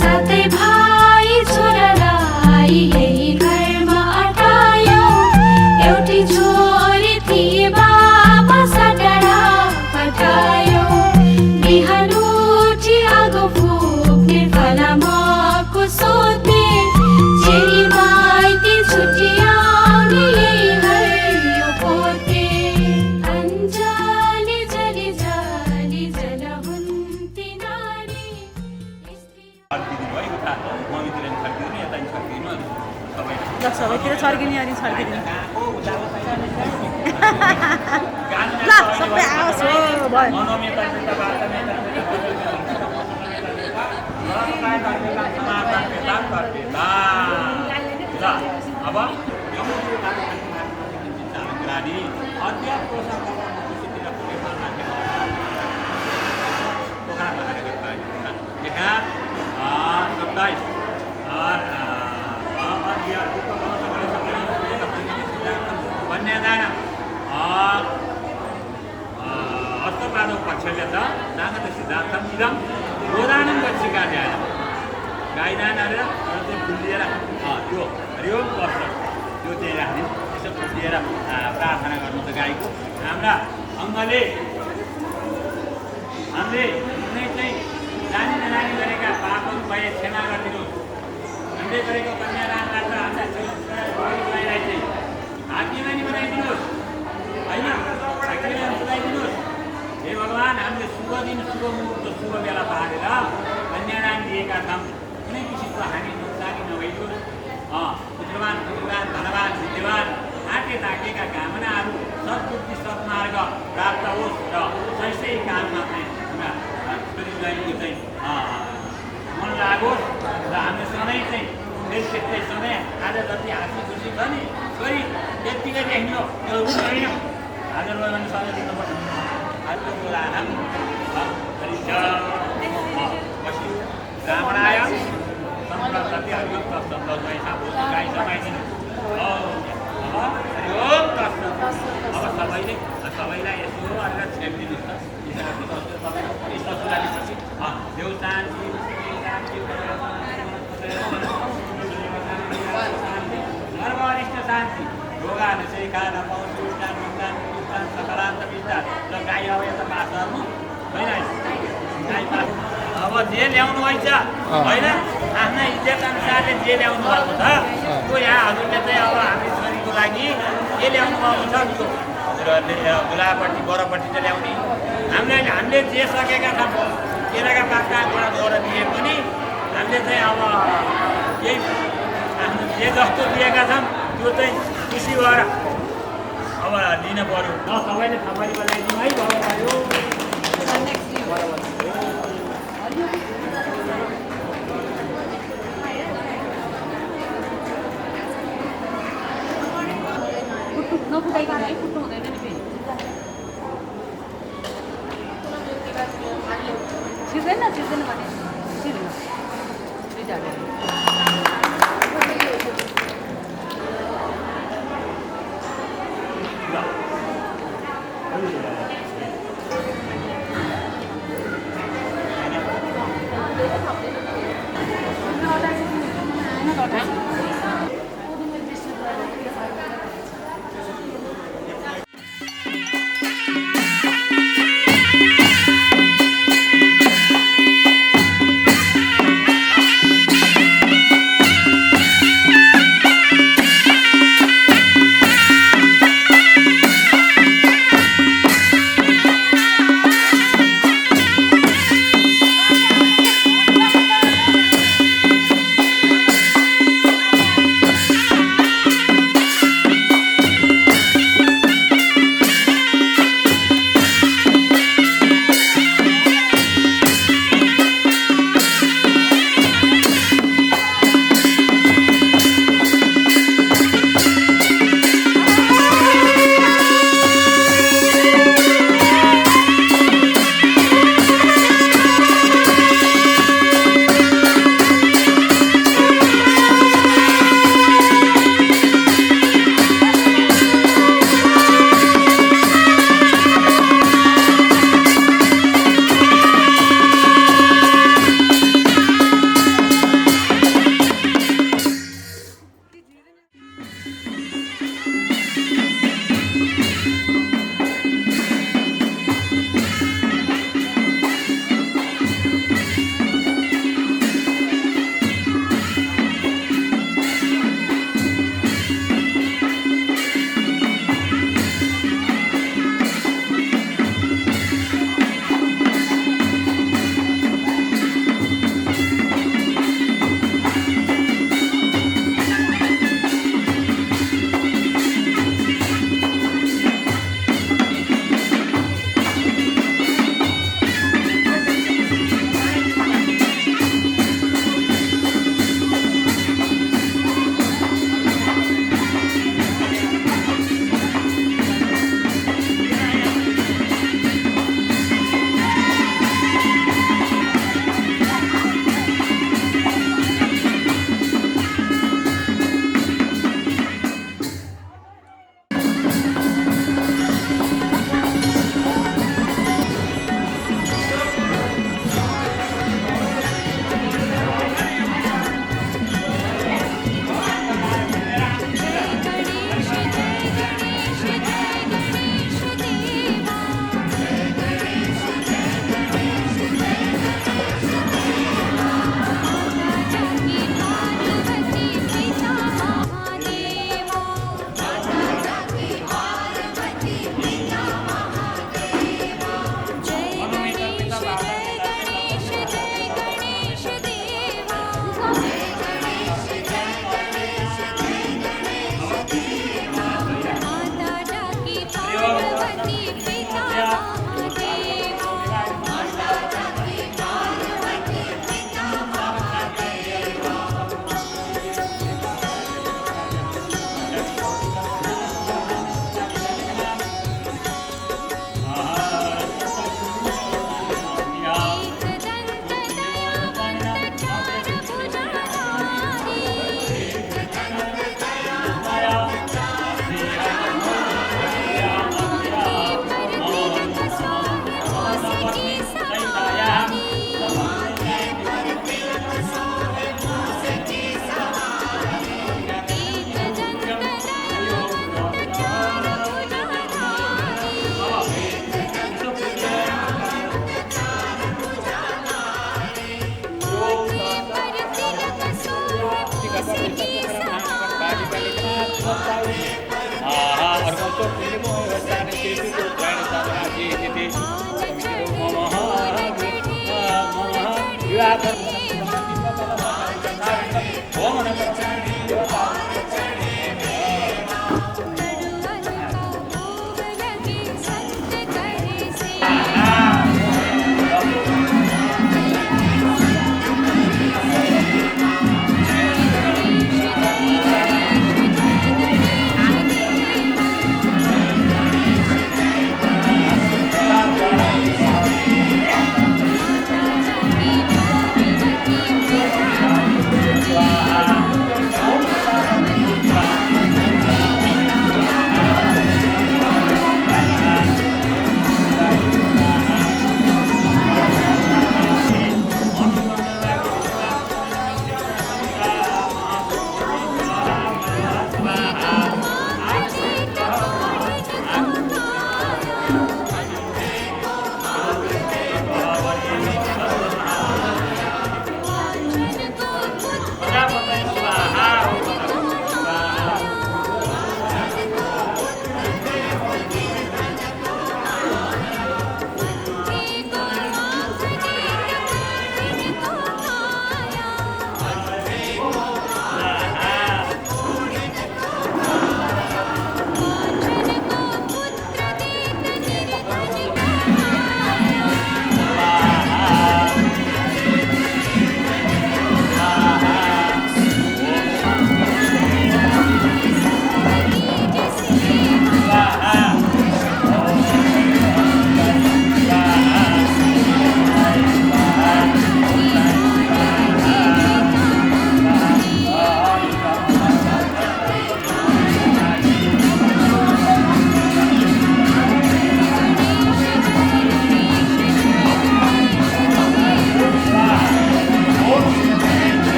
सातै भाइ छोरालाई यही घरमा अटायो एउटी छोरी थिए बाबा सटाडा पठायो बिहान उठी आगो फुक्ने फलामको सोध्ने चेली माइती छुट्याउने यही हरियो पोते अञ्जली जली जली जल हुन्ती नारी
फर्किदिनु है उता मम्मीतिर नि फर्किदिनु यता नि फर्किदिनु सबै
ल सबैतिर छर्किने अनि छर्किदिनु ल सबै आओस् हो भयो
अब कन्यादान हस्तपादौ पक्षले त नागत सिद्धान्तम इदं गोदानं पक्षिकार्याय गाईदान गरेर त्यो फुलिएर त्यो हरिओम पर्छ त्यो चाहिँ राख्ने यसो फुलिएर प्रार्थना गर्नु त गाईको हाम्रा अङ्गले हामीले कुनै चाहिँ जानी नजानी गरेका पापहरू भए क्षमा गरिदिनुहोस् हामीले गरेको कन्यादानबाट हामीलाई छोरीलाई चाहिँ भाग्यमानी बनाइदिनुहोस् होइन भाग्यमानी बनाइदिनुहोस् हे भगवान् हामीले शुभ दिन शुभ मुहुर्त शुभ बेला पारेर कन्यादान दिएका छौँ कुनै किसिमको हानि नोक्सानी नभइदियोस् पुत्रवान पुत्रवान धनवान विद्यवान आँटे ताकेका कामनाहरू सद्बुद्धि सद्मार्ग प्राप्त होस् र सही सही काममा चाहिँ छोरीलाई यो चाहिँ मन लागोस् र हामीले सधैँ चाहिँ त्यस्तै सधैँ आज जति हाँसी खुसी छ नि छोरी त्यत्तिकै देख्नु त्यो होइन आज गयो भने सधैँ दिनुपर्छ आजको बोला रामणाय सम्प्रति हरिओम तत्सत गाई समाइदिनु हरिओम तत्सत अब सबैलाई यसो गरेर छेपिदिनुहोस् त देउ शान्ति धर्मनिष्ठ शान्ति योगानुशेखा नपाउँछु सकलान्त विद्या र गाई अब यता पास गर्नु होइन गाई पास अब जे ल्याउनु भएछ होइन आफ्नै इज्जत अनुसारले जे ल्याउनु भएको छ त्यो यहाँ हजुरले चाहिँ अब हामी छोरीको लागि के ल्याउनु भएको छ त्यो बुलापट्टि बरपट्टि चाहिँ ल्याउने हामीले जे सकेका छौँ केराका पाक्काबाट गएर दिए पनि हामीले चाहिँ अब केही आफ्नो जे जस्तो दिएका छौँ त्यो चाहिँ खुसी भएर अब लिन पर्यो ल सबैले थपडी बजाइदिउँ है भयो
नफुटाइकन है फुट्नु हुँदैन नि फेरि छिर्दैन भने छिर्नु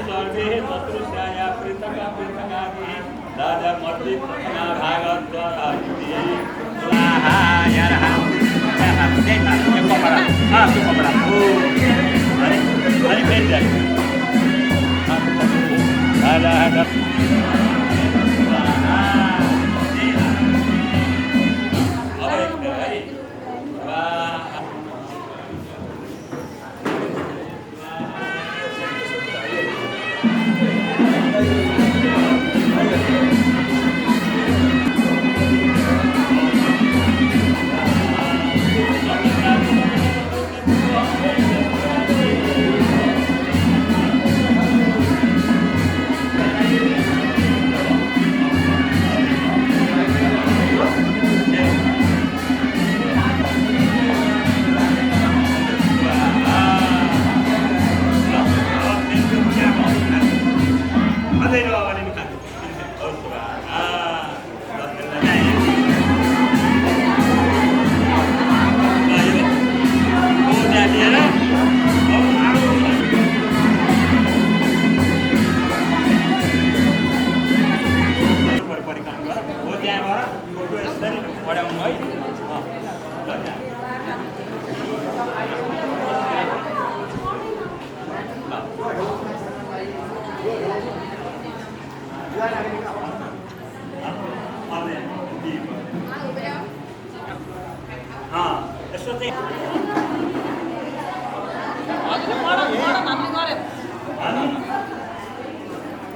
सर्वे शत्रुस्याया पृथका पृथकादि दादा मर्दि प्रथमा भागद्वारा स्वाहा यारः त्यो कपडा त्यो कपडा अनि फेरि जाने दादा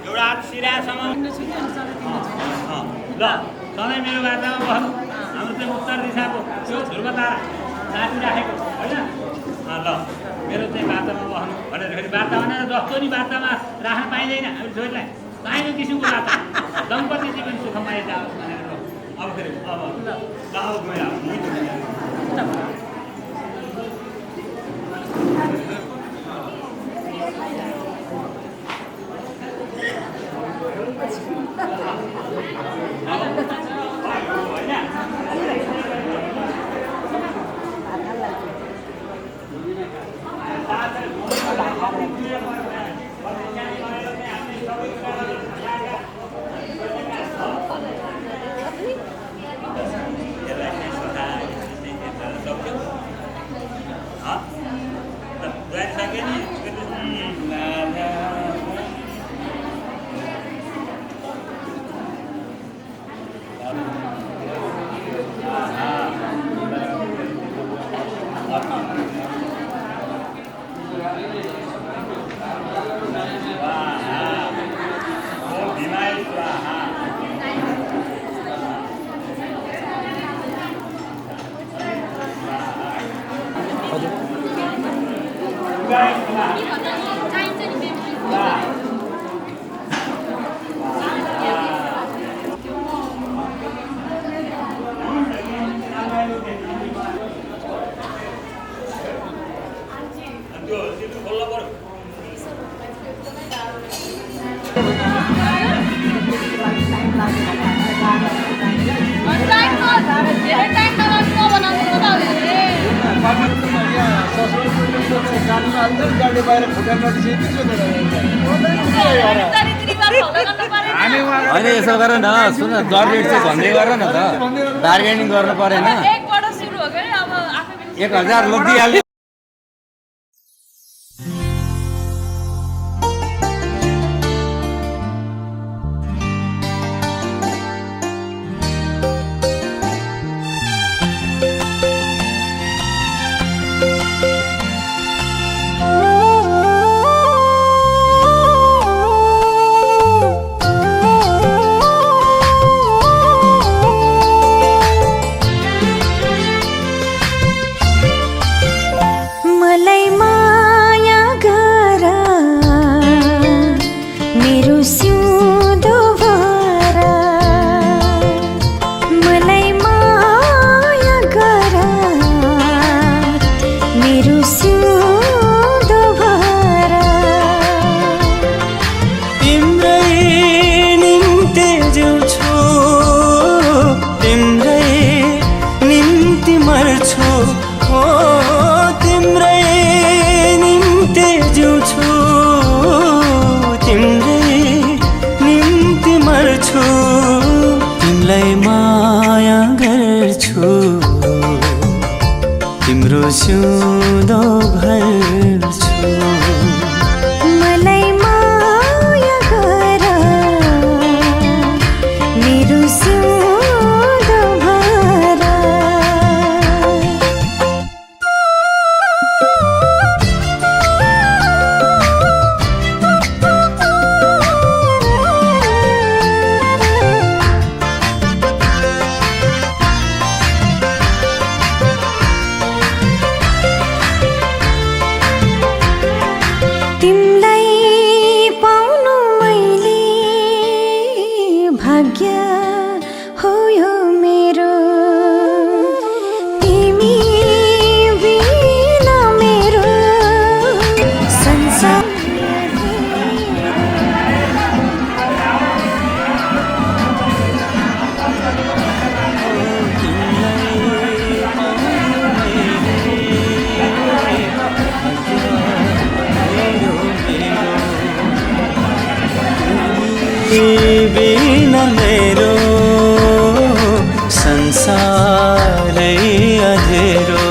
एउटा सिरासम्म ल सधैँ मेरो बाटामा बस्नु हाम्रो चाहिँ उत्तर दिशाको त्यो ध्रुवतारा साथी राखेको होइन ल मेरो चाहिँ बाटामा बस्नु भनेर फेरि बाटा भनेर जस्तो नि बाटामा राख्न पाइँदैन हाम्रो छोरीलाई पाइने किसिमको बाटा दम्पति जीवन सुखमय जाओस् भनेर अब फेरि अब
होइन यसो गर न सुन दर रेट चाहिँ भन्दै गर न त बार्गेनिङ गर्नु परेन 1000 लगिहाल्यो
बिना मेरो संसारै अँधेरो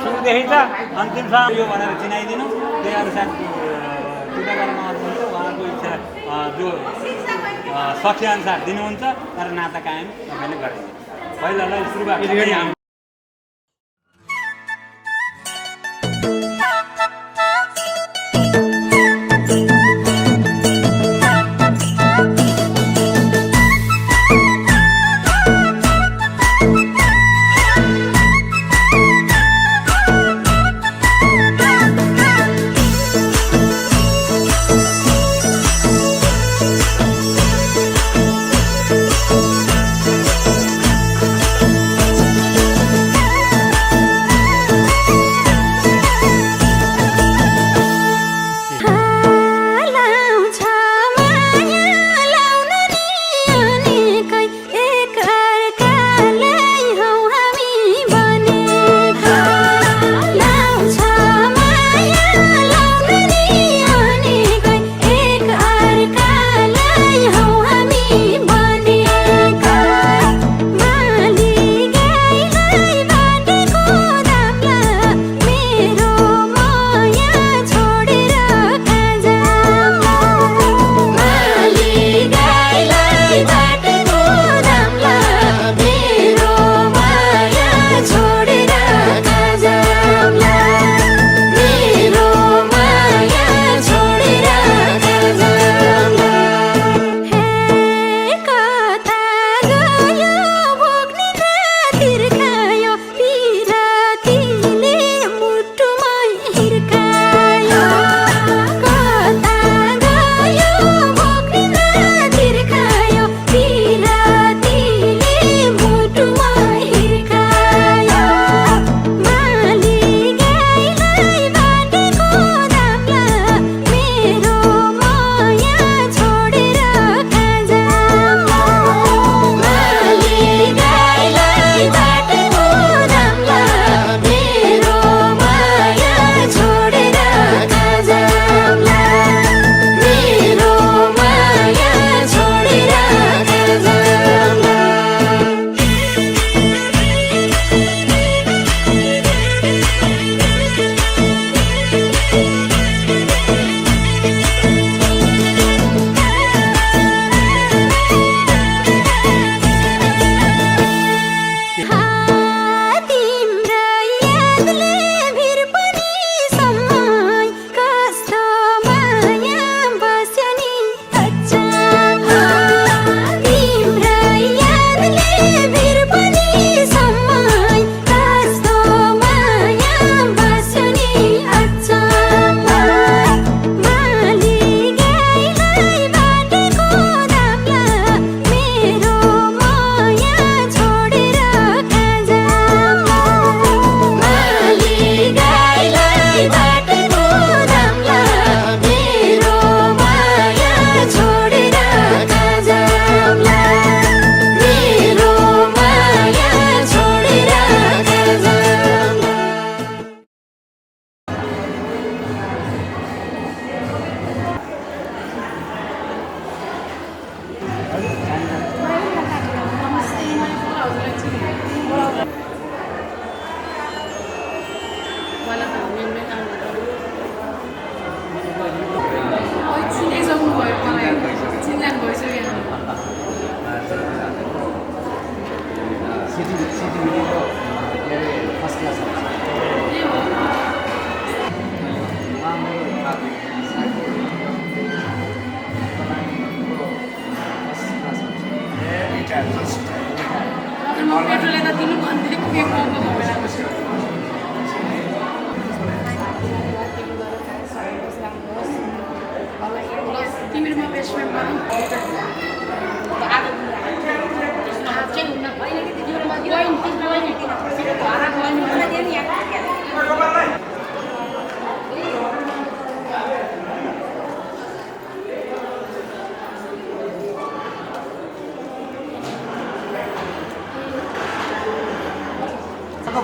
सुरुदेखि त अन्तिमसम्म यो भनेर चिनाइदिनु, त्यही अनुसार टिकाकरण गर्नुहुन्छ। उहाँको इच्छा जो सक्सेअनुसार दिनुहुन्छ, तर नाता कायम तपाईँले गरिदिनु। पहिलालाई सुरुवात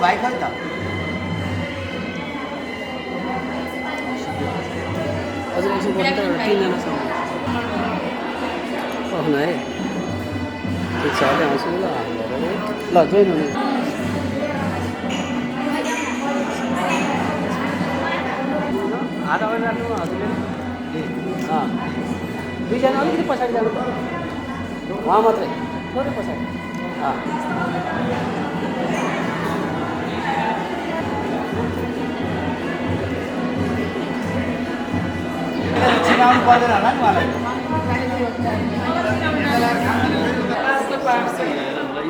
भाइ खै त
हजुर एकछिन 3 जना छ
आउनु है ठिक छ अहिले आउँछु ल ल जोइन हुनु आधा बजी राख्नु हजुरले दुईजना अलिकति पछाडि जानु उहाँ मात्रै थोरै पछाडि
चिनाउनु पर्दैन होला नि उहाँलाई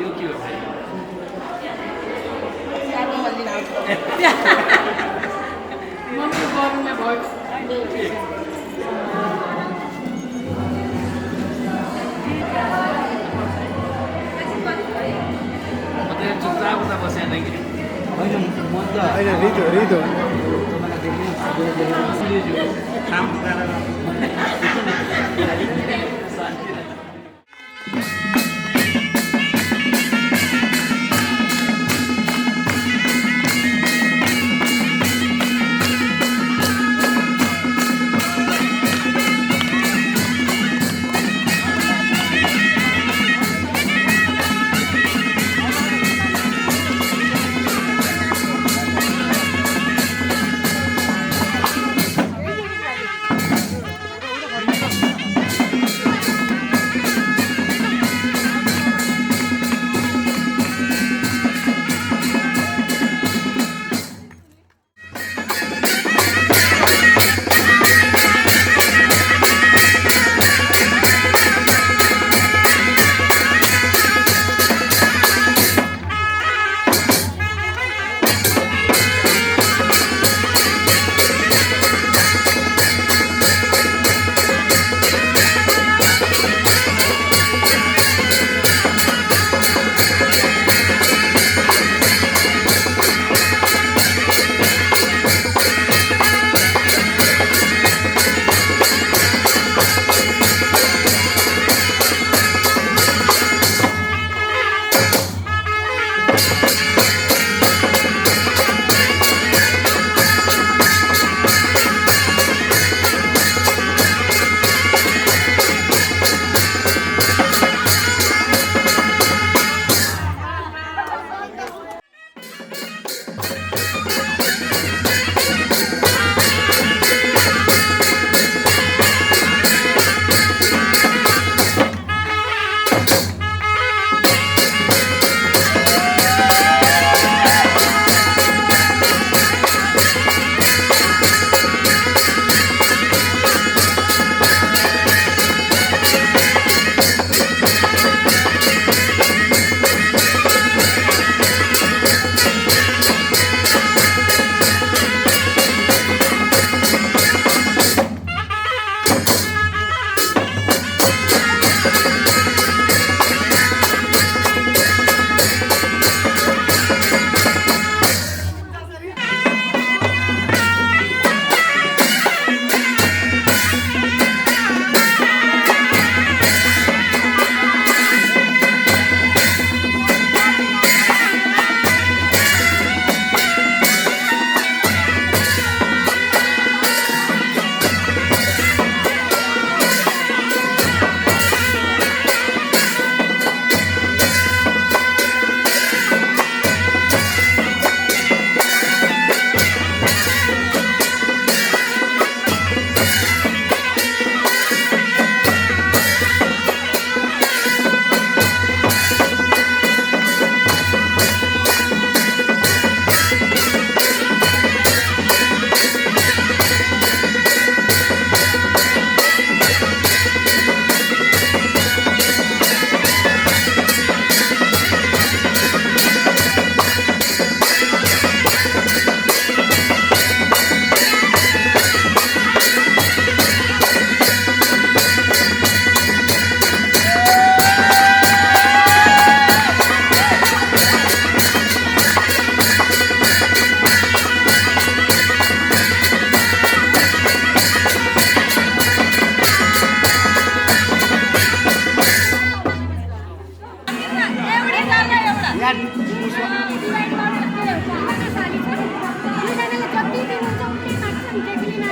यो के हो
रितो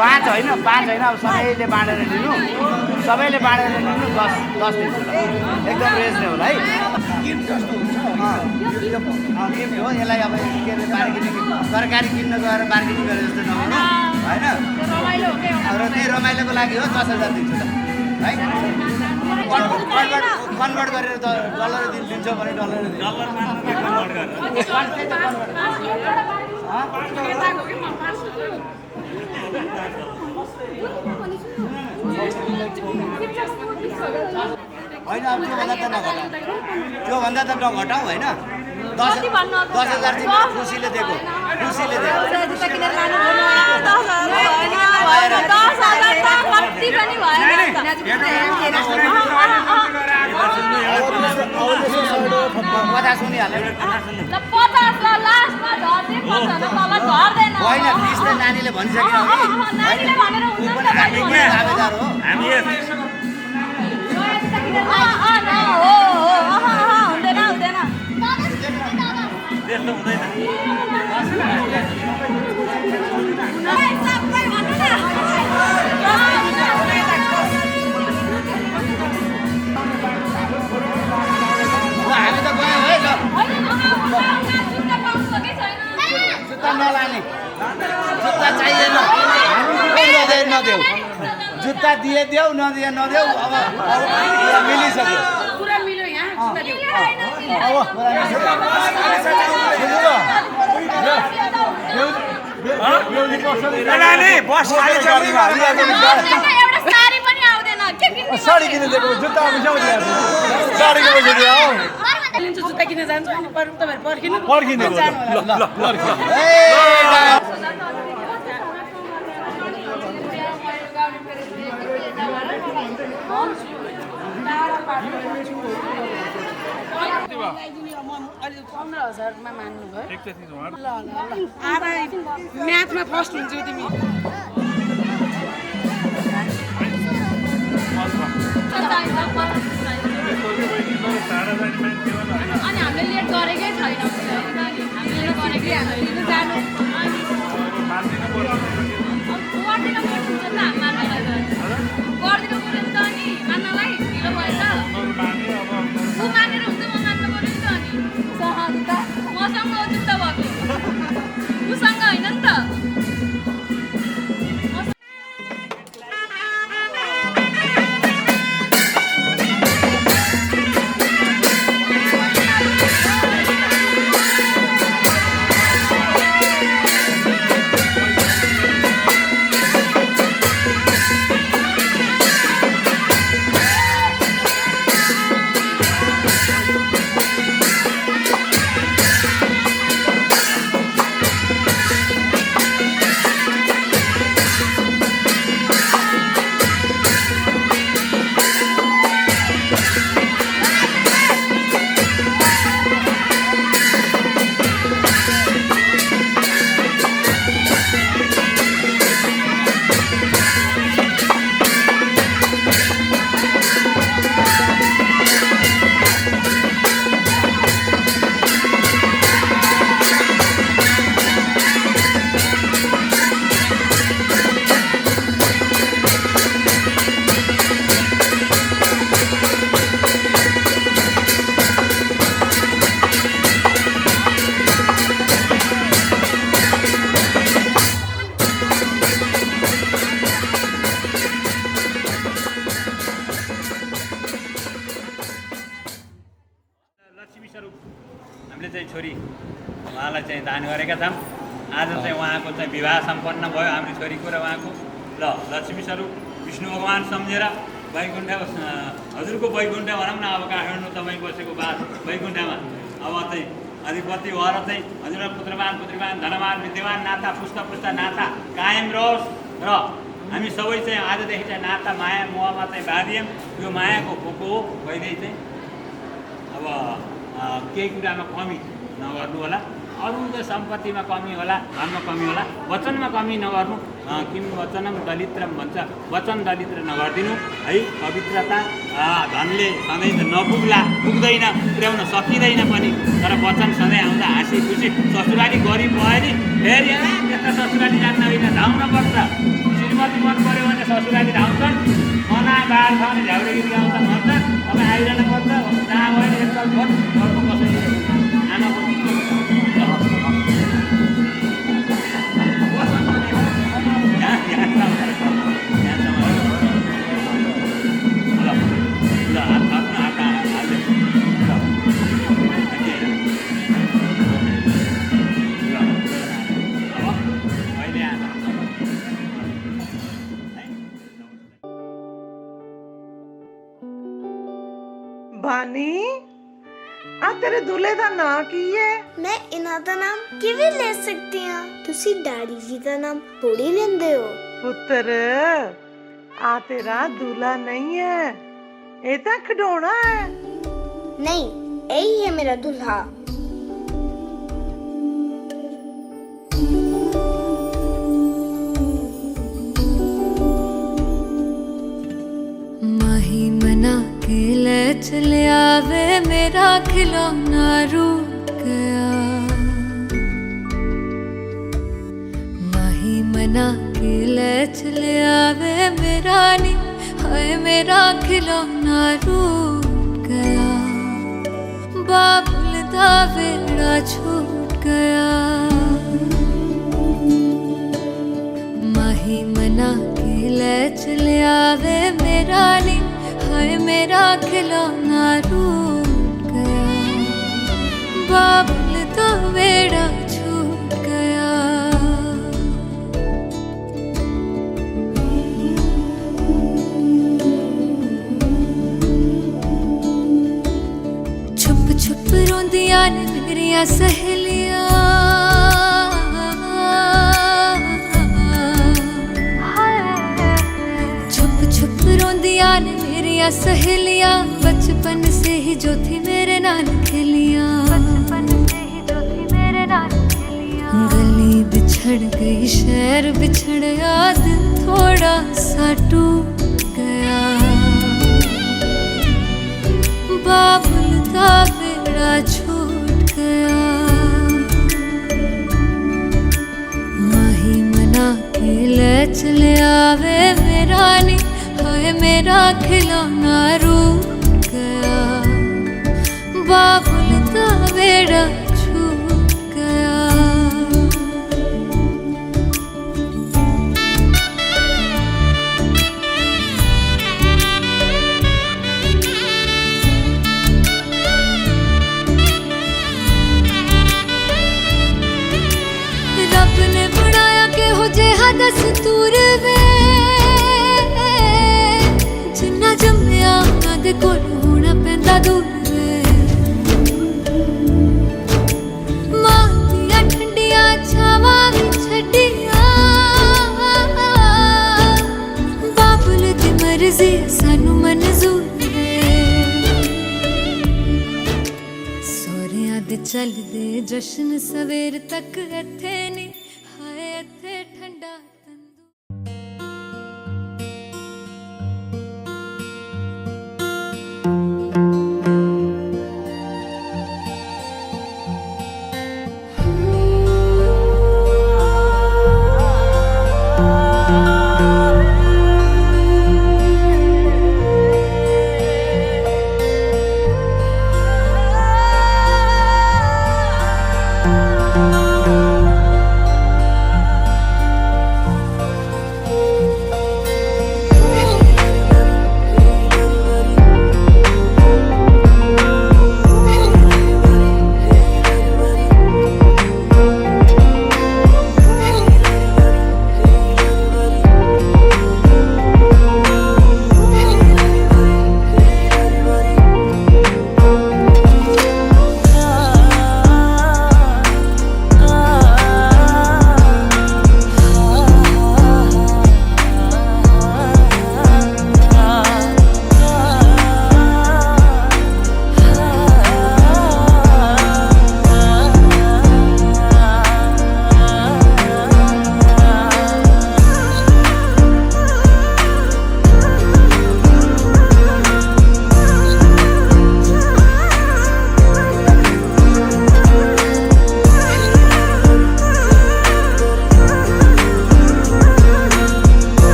5 होइन अब सबैले बाँडेर लिनु 10 दिन्छु ल एकदम रिजनेबल है गिफ्ट जस्तो हुन्छ गिफ्ट हो यसलाई अब के अरे बार्गेनिङ तरकारी किन्न गएर बार्गेनिङ गरे जस्तो नगर्नु होइन र त्यही रमाइलोको लागि हो 10,000 दिन्छु त है कन्भर्ट गरेर डलर दिन्छौ भने डलर होइन अब त्योभन्दा त नघटाऊ होइन 10,000 चाहिँ खुसीले दिएको कथा सुनिहाल्यो होइन प्लिज त नानीले भनिसक्यो
त्यस्तो हुँदैन
हामी त गयौँ है ल जुत्ता नलाने जुत्ता चाहिएन नदेऊ जुत्ता दिएदेऊ नदेऊ अब मिलिसक्यो
साडी किन दिएको जुत्ता
जुत्ता किन जान्छ तपाईँहरू पर्खिनु
पर्खिनु
अहिले 15,000मा मान्नुभयो ल आधा म्याथमा फर्स्ट हुन्छौ तिमी
अनि हामीले लेट गरेकै छैन हामीले गरेकै हामीले जानु गर्दिन पर्छ त मान्नलाई गर्दिन पर्यो नि त अनि मान्नलाई ढिलो भएछ ऊ मानेर हुन्छ म मान्न पर्यो नि त अनि मसँग जुत्ता भएको उसँग होइन नि त
हामीले चाहिँ छोरी उहाँलाई चाहिँ दान गरेका छौँ आज चाहिँ उहाँको चाहिँ विवाह सम्पन्न भयो हाम्रो छोरीको र उहाँको ल लक्ष्मी स्वरूप विष्णु भगवान् सम्झेर वैकुण्ठ हजुरको वैकुण्ठ भनौँ न अब काठमाडौँ तपाईँ बसेको बाद वैकुण्ठमा अब चाहिँ अधिपति भएर चाहिँ हजुर पुत्रवान पुत्रीवान धनवान विद्यमान नाता पुस्ता नाता कायम रहोस् र हामी सबै चाहिँ आजदेखि चाहिँ नाता माया मोहमा चाहिँ बाँधियौँ यो मायाको फोको हो कहिल्यै चाहिँ अब केही कुरामा कमी नगर्नु होला अरूको सम्पत्तिमा कमी होला धनमा कमी होला वचनमा कमी नगर्नु किम वचनम दलित्रम भन्छ वचन दलित्र नगरिदिनु है पवित्रता धनले सधैँ नपुग्ला पुग्दैन पुर्याउन सकिँदैन पनि तर वचन सधैँ आउँदा हाँसी खुसी ससुराली गरिब भयो नि फेरि त्यस्ता ससुराली जान्न होइन धाउन पर्छ श्रीमती मन पऱ्यो भने ससुराली आउँछन्, मना बाढ छ भने झ्याउरे गीत गाउँछन् भन्छन्। तपाईँ आइरहनु पर्छ, जहाँ भयो भने एकताल फोन घरको कसैले आमा
बानी आ तेरे दूल्हे दा नाम की है?
मैं इन्हां दा नाम किवें ले सकती हां? तुसी डैडी जी दा नाम थोड़ी लेंदे हो।
पुत्र आ तेरा दूल्हा नहीं है, ये तो खिडौना है।
नहीं, यही है मेरा दूल्हा।
माही मना के ले चले आवे मेरा खिलौना रूठ गया। माही मना के ले चले आवे मेरा नी, हाय मेरा खिलौना रूठ गया। बाबुल दा वेड़ा छूट गया। माही मना के ले चले आवे मेरा नी, हाय मेरा खिलौना रूठ गया। बाबुल दा वेड़ा छूट गया। छुप छुप रोंदियां ने मेरिया सहेलियां। छुप छुप रोंदियां ने मेरिया सहेलियां। बचपन से ही जो थी मेरे नाल खेलियां। गली बिछड़ गई, शहर बिछड़ गया, दिल थोड़ा सा टूट गया। बाबुल दा वेड़ा छूट गया। माही मना के ले चले आवे मेरा नी, हाय मेरा खिलौना रूठ गया। बाबुल दा वेड़ा छूट गया। रब ने बनाया के हो जेहा दस्तूर वे। जिन्ना जम्मिया उन्हां दे कोल होना पैंदा दूर वे। मां दियां ठंडियां छावां भी छड्डियां। बाबुल दी मर्जी सानू मंजूर वे। सोहरियां दे चलदे जश्न सवेर तक इत्थे नी, हाय इत्थे ठंडा तंदूर।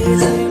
धीरे